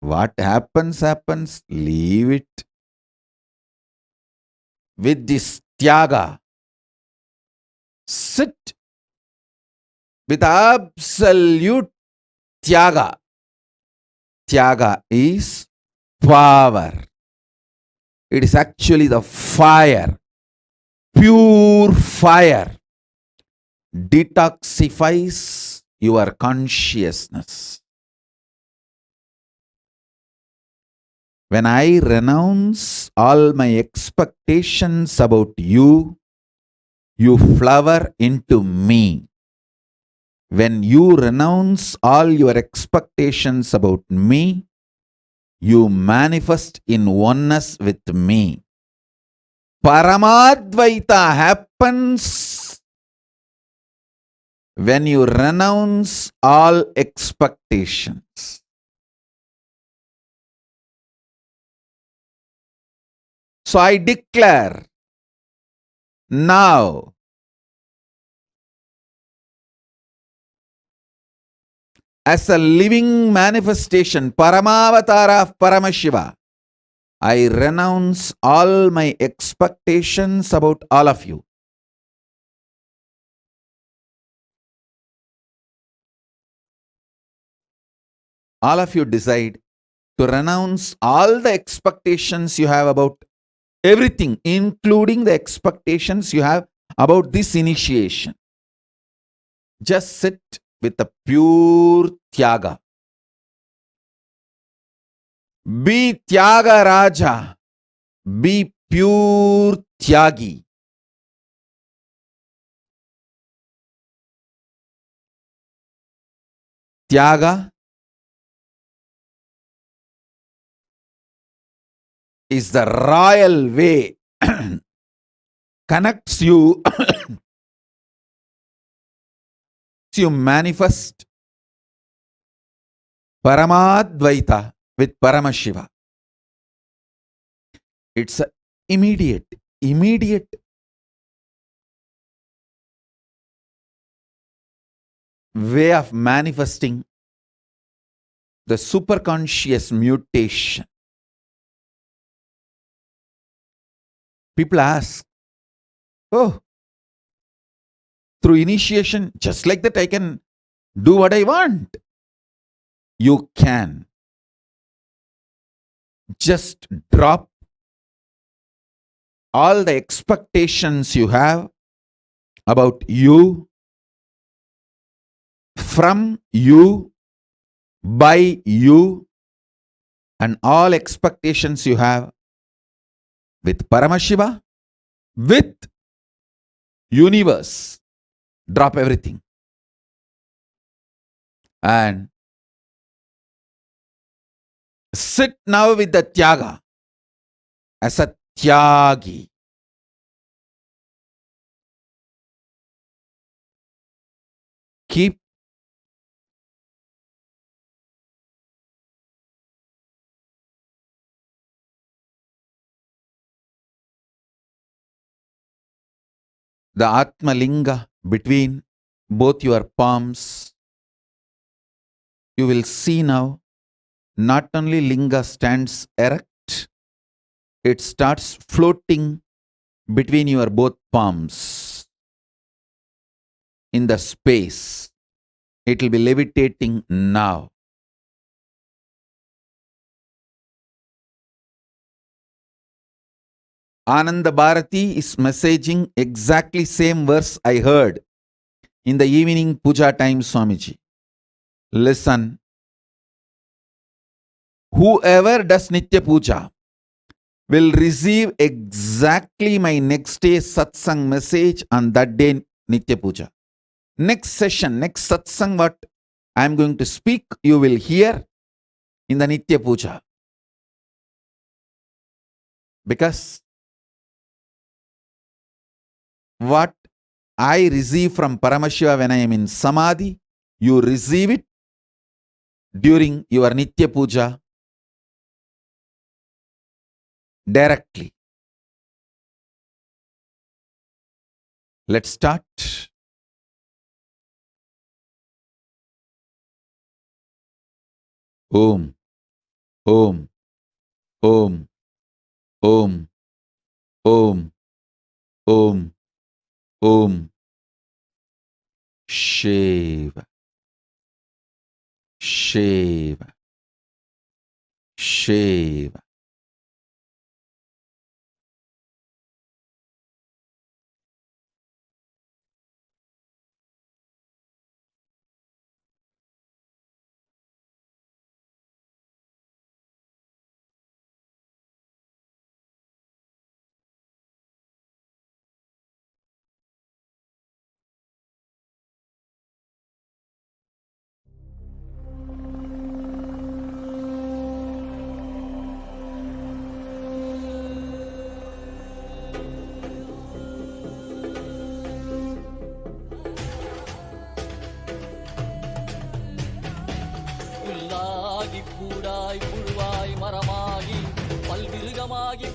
What happens, happens. Leave it. With this tyaga, sit with absolute tyaga. Tyaga is power. It is actually the fire, pure fire, detoxifies your consciousness. When I renounce all my expectations about you, you flower into me. When you renounce all your expectations about me, you manifest in oneness with me. Paramadvaita happens when you renounce all expectations. So I declare now, as a living manifestation, Paramavatara of Paramashiva, I renounce all my expectations about all of you. All of you decide to renounce all the expectations you have about everything, including the expectations you have about this initiation. Just sit with a pure tyaga. Be tyaga raja. Be pure tyagi. Tyaga is the royal way, connects you, you manifest Paramadvaita with Paramashiva. It's an immediate way of manifesting the superconscious mutation. People ask, oh, through initiation, just like that I can do what I want. You can. Just drop all the expectations you have about you, from you, by you, and all expectations you have with Paramashiva, with universe. Drop everything. And sit now with the tyaga as a tyagi. Keep the Atma Linga between both your palms. You will see now, not only Linga stands erect, it starts floating between your both palms in the space. It will be levitating now. Ananda Bharati is messaging exactly same verse I heard in the evening puja time, Swamiji. Listen. Whoever does Nitya Puja will receive exactly my next day Satsang message on that day Nitya Puja. Next session, next Satsang, what I am going to speak, you will hear in the Nitya Puja. Because what I receive from Paramashiva when I am in Samadhi, you receive it during your Nitya Puja directly. Let's start. Om, Om, Om, Om, Om, Om, Om. Shiva, Shiva, Shiva.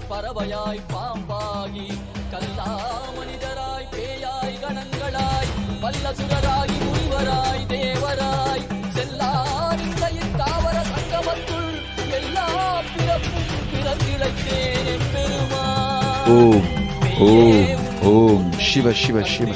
பறவையாய் பாம்பாகி கல்லா மனிதராய் பேயாய் கணங்களாய் வல்லசுரராகி முனிவராய் தேவராய் செல்லா தாவர சங்கமத்துள் எல்லா பிறப்பும் பிறந்திழைத்தேன் எம்பெருமான். ஓம் ஓம் ஓம் சிவ சிவ சிவ.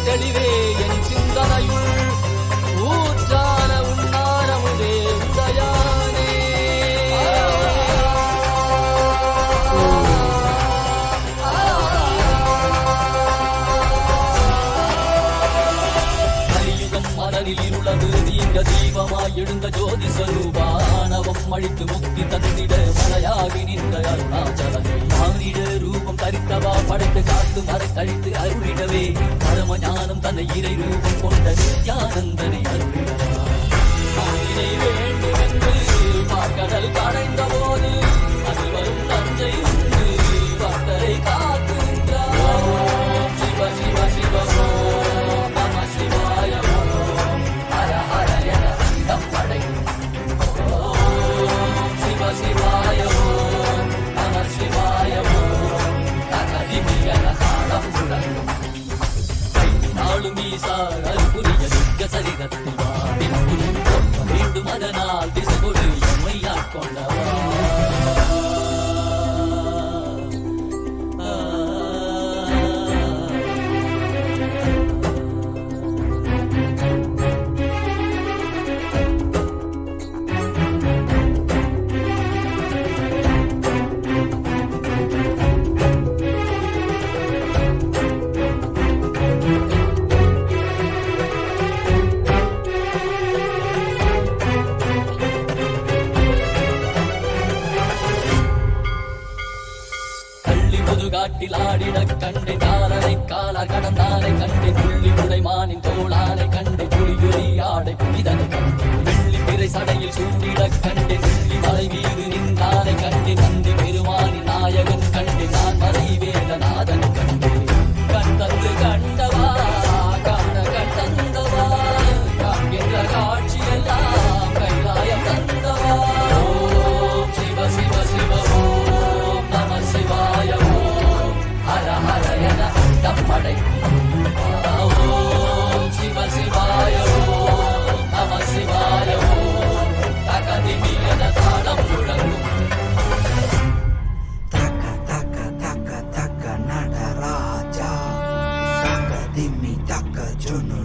தெளிவே என் சிந்தனையுள் ஊற்றான உன்னாரமுதே உதயானே. கலியுகம் மனதில் இருளது நீங்க தீபமாய் எழுந்த ஜோதி ஸ்வரூபானவம் அழித்து முக்தி தந்திட மலையாகி நின்ற அருணாச்சலமே. மானிட ரூபம் தரித்தவா படைத்து காத்து மறை கழித்து அருளிடவே பரம ஞானம் தன்னை இறை ரூபம் கொண்ட நித்யானந்தனை அருளிடவா. வேண்டும் என்று பார்க்கடல் கடைந்த போது அது வரும் நஞ்சை உண்டு பக்தரை காத்துகின்றார். சிவ சிவ சிவ ஓம் நம சிவாய ஓம் ஹர ஹர என சந்தம் படைக்கும் ஓம் சிவ சிவாய ஓம் நம சிவாய ஓம் கதிமியன காலம் முழங்கும் நாளும் ஈசா அருள்புரிய நிற்க சரிதத்தில் வாடின் வேண்டும் அதனால் திசை கொடு எம்மை ஆட்கொண்டவா. சுடுகாட்டில் ஆடிடக் கண்டேன் காலனை காலால் கடந்தானை கண்டேன் புள்ளி உடைமானின் தோளானை கண்டேன் புலியுரி ஆடை இதனை கண்டேன் வெள்ளி பிறை சடையில் சூடிடக் கண்டேன் வெள்ளி மலை மீது நின்றானை கண்டேன் நந்தி பெருமானின் நாயகன் கண்டேன் நான் மறை வேதநாதன் கண்டேன் கண்டந்து கண்டவா காண கண்டந்தவா காண்கின்ற காட்சியெல்லாம் கைலாயம் தந்தவா ஓம் சிவ சிவ சிவ ஓம் நம சிவாய ஓம் ஹர ஹர என தம்மடை ஓம் சிவ சிவாய ஓம் நம சிவாய ஓம் தகதிமி என தாளம் முழங்கும்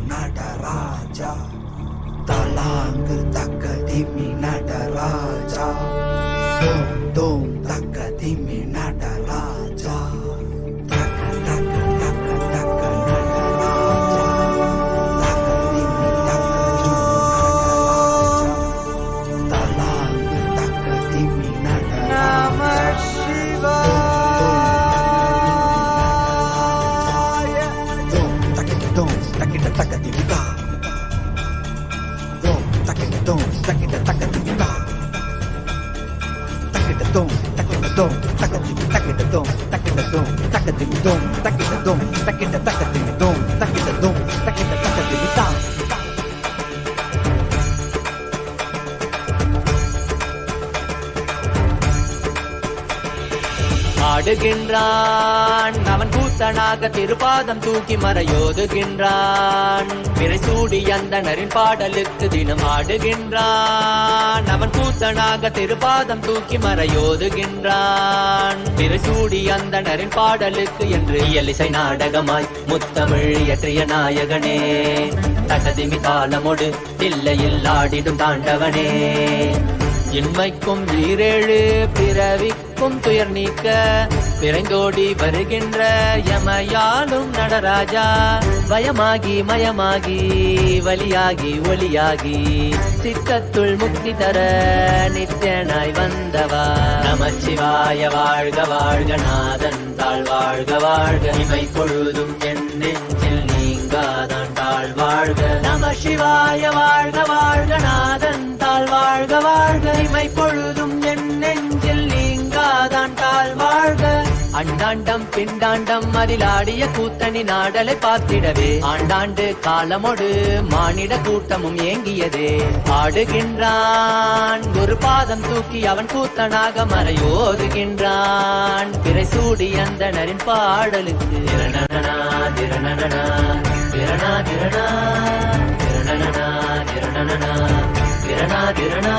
நடராஜா தலாங்கு தக்க திமி நடராஜா தோம் தோம் தக்க திமி நடராஜா தக்க தக்க தக்க தக்க நடராஜா தக்க திமி தக்க நடராஜா தலாங்கு தக்க திமி நடராஜா நம சிவாய takadimita dom takadom takadimita takadom takadom takadimidom takadom takadimidom takadom takadimidom takadom takadimita ஆடுகின்றான் அவன் கூத்தனாக திருப்பாதம் தூக்கி மறையோதுகின்றான் பிறை சூடி அந்தணரின் பாடலுக்கு தினம் ஆடுகின்றான் அவன் கூத்தனாக திருப்பாதம் தூக்கி மறையோதுகின்றான் பிறை சூடி அந்தணரின் பாடலுக்கு என்று இயலிசை நாடகமாய் முத்தமிழ் இயற்றிய நாயகனே தகதிமி தாளமொடு இல்லையில் ஆடிடும் தாண்டவனே இன்மைக்கும் ஈரேழு பிறவிக்கும் துயர் நீக்க பிறந்தோடி வருகின்ற யமயாலும் நடராஜா பயமாகி மயமாகி வலியாகி ஒலியாகி சித்தத்துள் முக்தி தர நித்யனாய் வந்தவா நமச்சிவாய வாழ்க வாழ்க நாதன் தாழ் வாழ்க வாழ்க இமை பொழுதும் என் நெஞ்சில் நீங்காதான் தாழ் வாழ்க நம சிவாய வாழ்க வாழ்க நாதன் தாழ் வாழ்க வாழ்க இமை பொழுதும் என் நெஞ்சில் நீங்காதான் தாழ் வாழ்க அண்டாண்டம் பிண்டாண்டம் அதிலாடிய கூத்தணி நாடலை பார்த்திடவே ஆண்டாண்டு காலமொடு மானிட கூட்டமும் ஏங்கியதே ஆடுகின்றான் ஒரு பாதம் தூக்கி அவன் கூத்தனாக மறையோதுகின்றான் பிறை சூடி அந்தணரின் பாடலுக்கு திரணனா திரணனா திரணா திரணா திரணனா திரணனா திரணா திரணா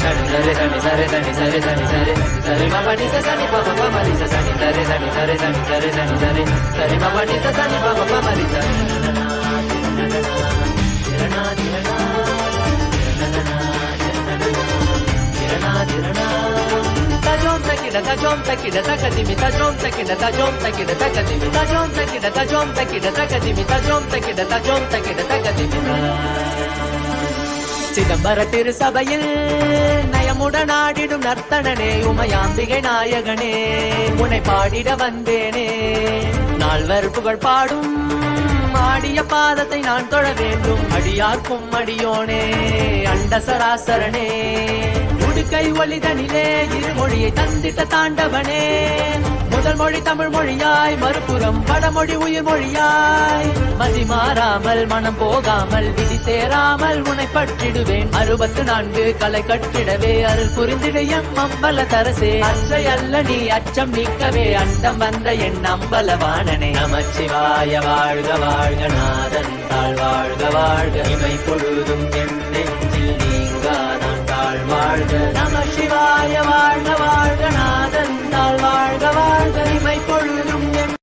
சரி சரி சரி சரி சரி சரி சரி சரி மபடி சரி பப பமரி சரி சரி சரி சரி சரி சரி சரி சரி சரி மபடி சரி பப பமரி சரி திரணா திரணா திரணா திரணா tajom takida takadimi tajom takida takadimi tajom takida takadimi tajom takida takadimi சிதம்பர திரு சபையில் நயமுடன் ஆடிடும் நர்த்தனனே உமையாம்பிகை நாயகனே உன்னை பாடிட வந்தேனே நால்வர் புகழ் பாடும் ஆடிய பாதத்தை நான் தொழ வேண்டும் அடியார்க்கும் அடியோனே அண்ட சராசரனே உடுக்கை ஒளிதனிலே இருமொழியை தந்திட்ட தாண்டவனே முதல் மொழி தமிழ் மொழியாய் மறுபுறம் வடமொழி உயிர் மொழியாய் மதி மாறாமல் மனம் போகாமல் விதி சேராமல் உன்னை பற்றிடுவேன் 64 கலை கட்டிடவே அருள் புரிந்திடு எம் அம்பல தரசே அச்சை அல்ல நீ அச்சம் நீக்கவே அண்டம் வந்த என் அம்பலவாணனே நமச்சிவாய வாழ்க வாழ்க நாதன் தாழ் வாழ்க வாழ்க இமை பொழுதும் என் நெஞ்சில் நீங்காதான் தாழ் வாழ்க நம சிவாய வாழ்க வாழ்க நாதன் தாழ் வாழ்க வாழ்க இமை பொழுதும் என்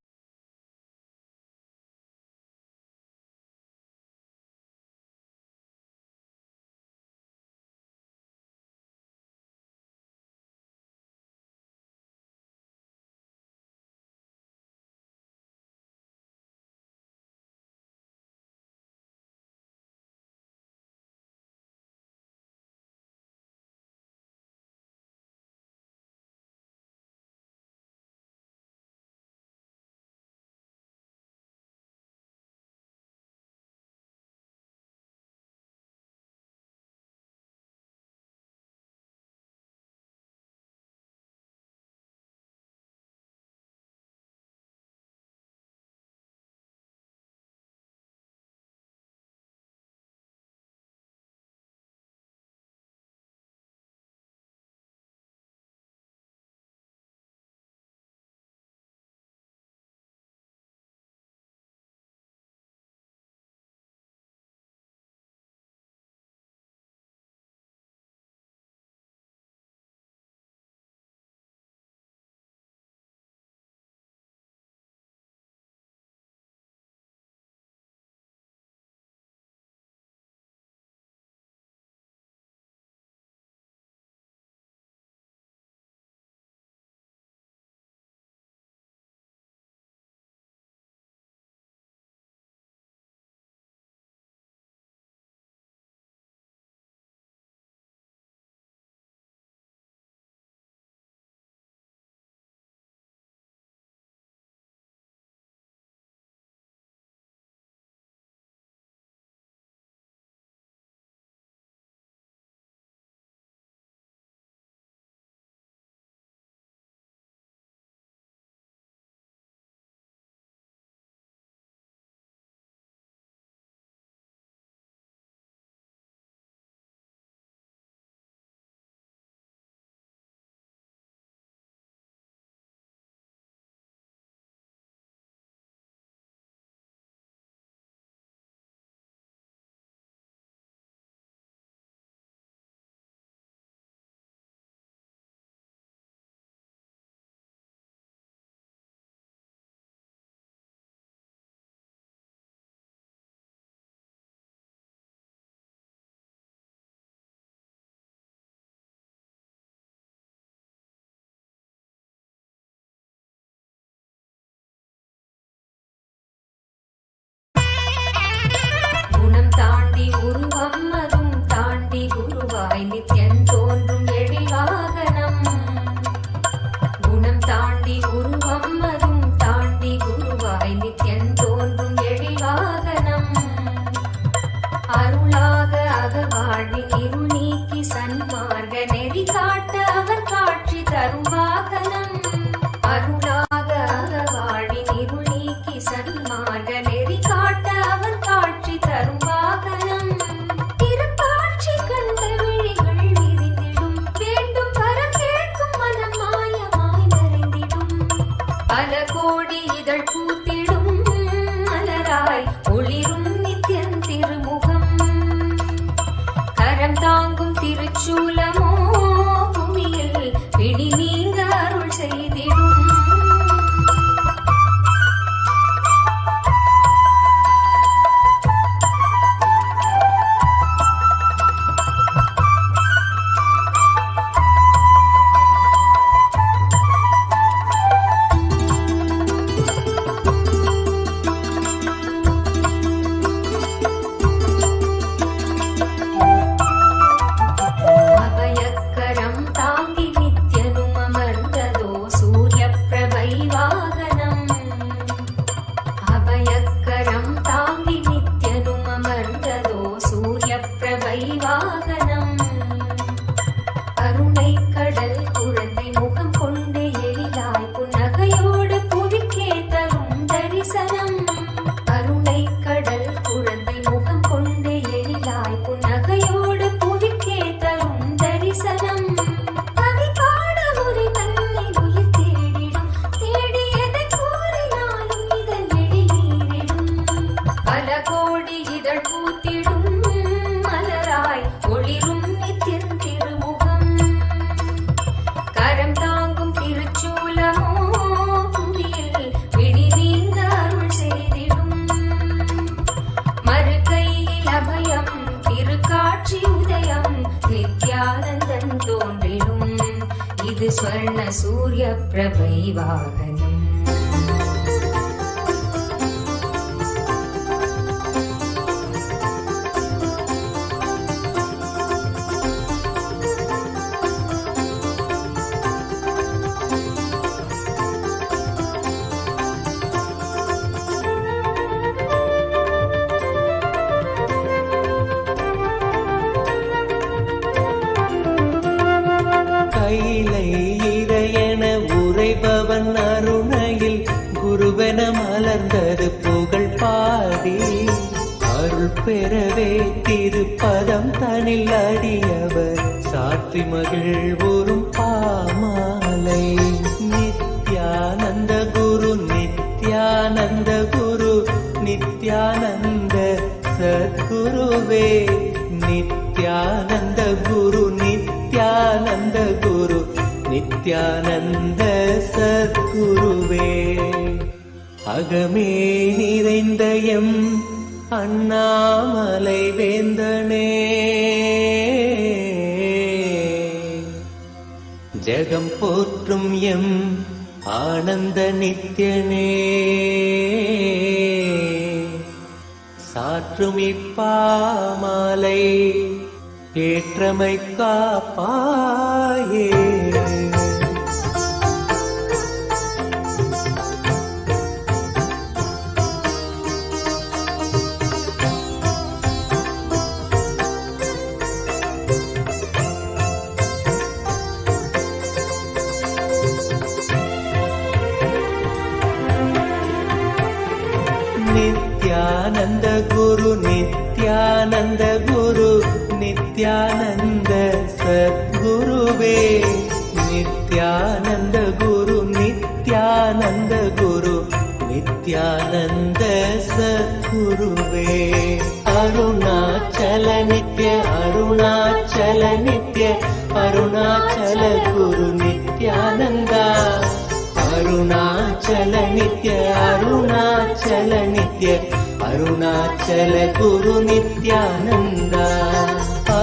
கோடி இதழ் பூத்திடும் மலராய் ஒளிரும் நித்யன் திருமுகம். கரம் தாங்கும் திருச்சூலமோ புவியில் பிடி நீங்க அருள் செய்திடும். ஸ்வர்ண சூரிய பிரபை வாகனம். கைலை இறையென உரைபவன் அருணையில் குருவென மலர்ந்தது புகழ் பாடி அருள் பெறவே திருப்பதம் தனில் அடியவர் சாற்றி மகிழ்வோரும் பாமாலை. நித்யானந்த குரு நித்யானந்த குரு நித்யானந்த சத்குருவே. நித்யானந்த குரு நித்யானந்த குரு நித்யானந்த சத்குருவே. அகமே நிறைந்த எம் அண்ணாமலை வேந்தனே, ஜெகம் போற்றும் எம் ஆனந்த நித்யனே, சாற்றும் இப்பாமாலை ஏற்றமை காப்பாயே. நித்யானந்த குரு நித்யானந்த குரு நித்யானந்த சத்குருவே. நித்யானந்த குரு நித்யானந்த குரு நித்யானந்த சத்குருவே. அருணாச்சல நித்ய அருணாச்சல நித்ய அருணாச்சல குரு நித்யானந்தா. அருணாச்சல நித்ய அருணாச்சல நித்ய அருணாச்சல குரு நித்யானந்தா.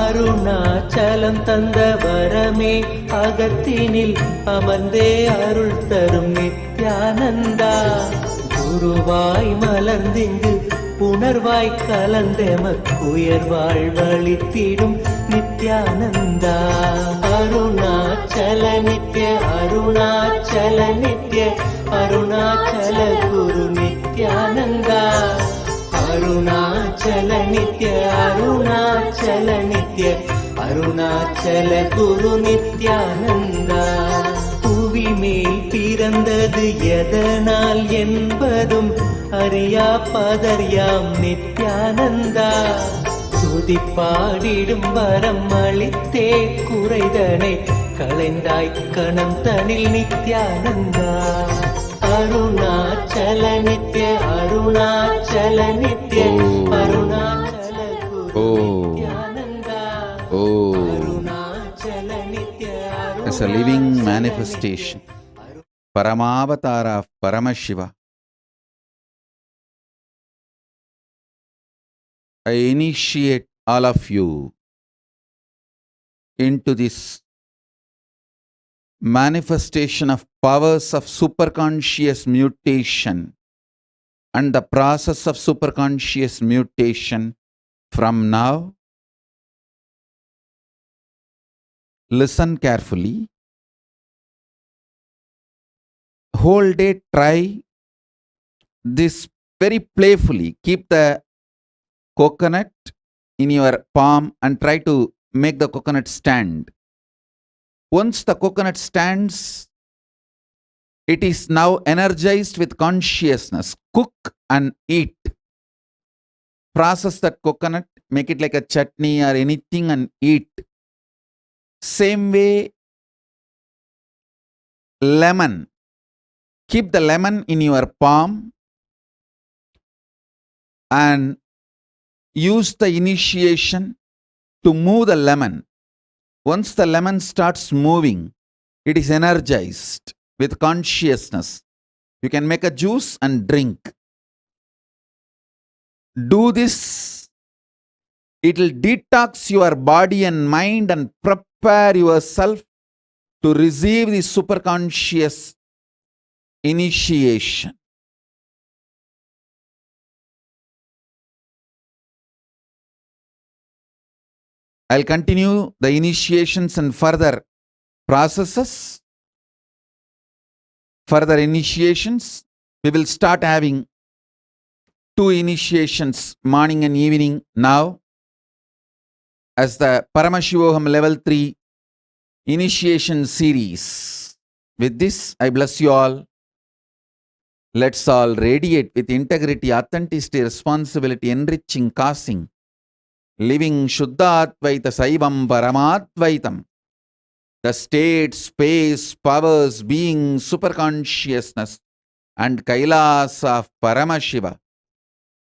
அருணாச்சலம் தந்த வரமே அகத்தினில் அமர்ந்தே அருள் தரும் நித்யானந்தா. குருவாய் மலர்ந்திங்கு உணர்வாய் கலந்தெமக்குயர்வாழ் வழித்திடும் நித்யானந்தா. அருணாச்சல நித்ய அருணாச்சல நித்ய அருணாச்சல குரு நித்யானந்தா. அருணாச்சல நித்ய அருணாச்சல நித்ய அருணாச்சல குரு நித்யானந்தா. புவி மேல் பிறந்தது எதனால் என்பதும் அறியா பதர்யாம் நித்யானந்தா. துதிப்பாடிடும் வரம் அளித்தே குறைதனை களைந்தாய் கணம் தனில் நித்யானந்தா. अरुणाचल नित्य अरुणाचल नित्य अरुणाचल गुरु नित्यानंदा अरुणाचल नित्य as a living manifestation, Paramavatara of Paramashiva, I initiate all of you into this manifestation of powers of superconscious mutation and the process of superconscious mutation from now. Listen carefully. Whole day try this very playfully. Keep the coconut in your palm and try to make the coconut stand. Once the coconut stands, it is now energized with consciousness. Cook and eat. Process that coconut, make it like a chutney or anything and eat. Same way, lemon. Keep the lemon in your palm and use the initiation to move the lemon. Once the lemon starts moving, it is energized with consciousness. You can make a juice and drink. Do this. It will detox your body and mind and prepare yourself to receive the superconscious initiation. I'll continue the initiations and further processes. Further initiations, we will start having 2 initiations, morning and evening now, as the Paramashivoham level 3 initiation series. With this, I bless you all. Let's all radiate with integrity, authenticity, responsibility, enriching, causing, living Shuddhatvaita Saivam Paramadvaitam. The state, space, powers, being, superconsciousness, and Kailasa of Paramashiva.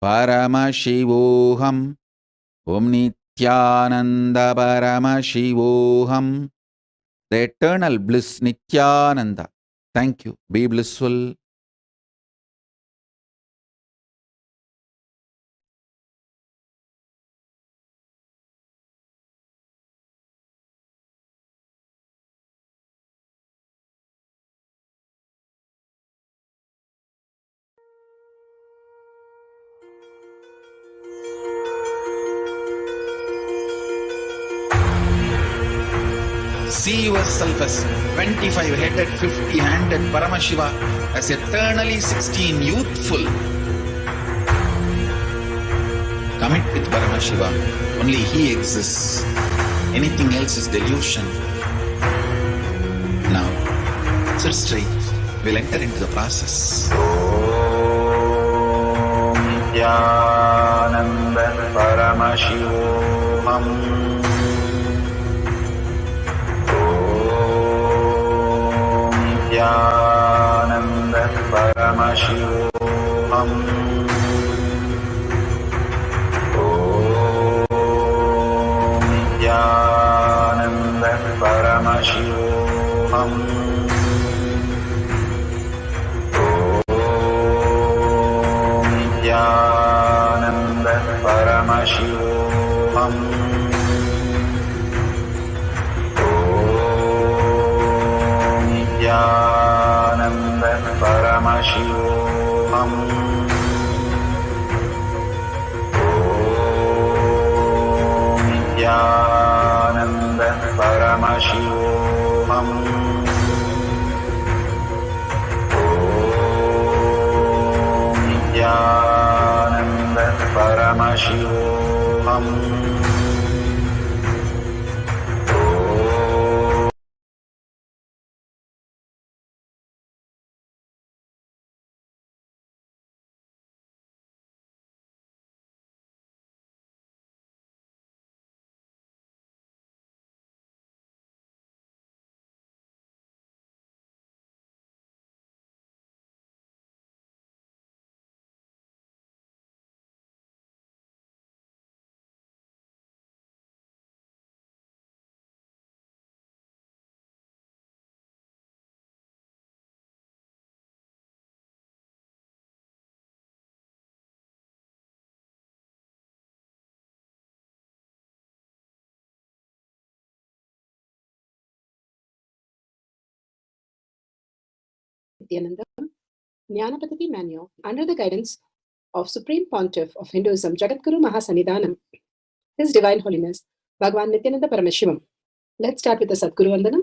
Paramashivoham. Om Nithyananda Paramashivoham. The eternal bliss Nithyananda. Thank you. Be blissful. See yourself as 25-headed, 50-handed Paramashiva, as eternally 16, youthful. Commit with Paramashiva. Only He exists. Anything else is delusion. Now, sit straight. We'll enter into the process. Om Nithyananda Paramashivoham. Nithyananda Paramashivoham. Om Nithyananda Paramashivoham. Om Nithyananda Paramashivoham. Nithyananda Paramashivoham. Om Nithyananda Paramashivoham. Om Nithyananda Paramashivoham. Nithyananda, Jnanapatati Manual, under the guidance of Supreme Pontiff of Hinduism, Jagadguru Mahasanidhanam, His Divine Holiness, Bhagavan Nithyananda Paramashivam. Let's start with the Sadguru Vandanam.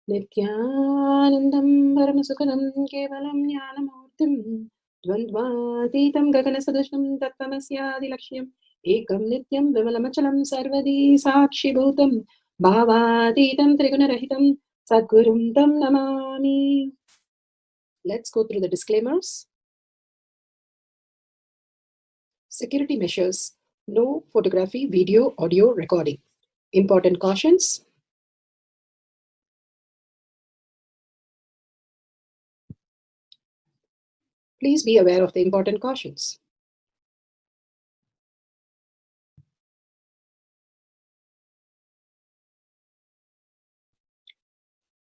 Nithyanandam Paramasukhanam Kevalam Jnanamurtim Dvandvatitam Gaganasadushnam Tattvamasyaadilakshmyam Ekam Nityam Vimalamachalam Sarvadi Sakshibhutam Bhavatitam Trigunarahitam Sadgurum Tam Namami. Let's go through the disclaimers. Security measures. No photography, video, audio recording. Important cautions. Please be aware of the important cautions.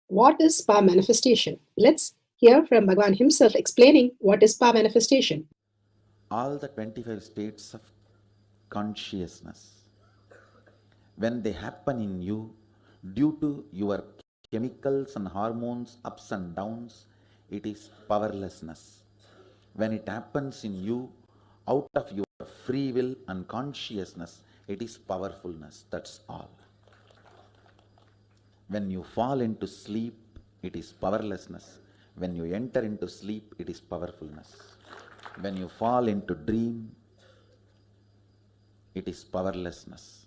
What is power manifestation? Let's hear from Bhagavan himself explaining what is power manifestation. All the 25 states of consciousness, when they happen in you due to your chemicals and hormones ups and downs, it is powerlessness. When it happens in you out of your free will and consciousness, it is powerfulness. That's all. When you fall into sleep, it is powerlessness. When you enter into sleep, it is powerfulness. When you fall into dream, it is powerlessness.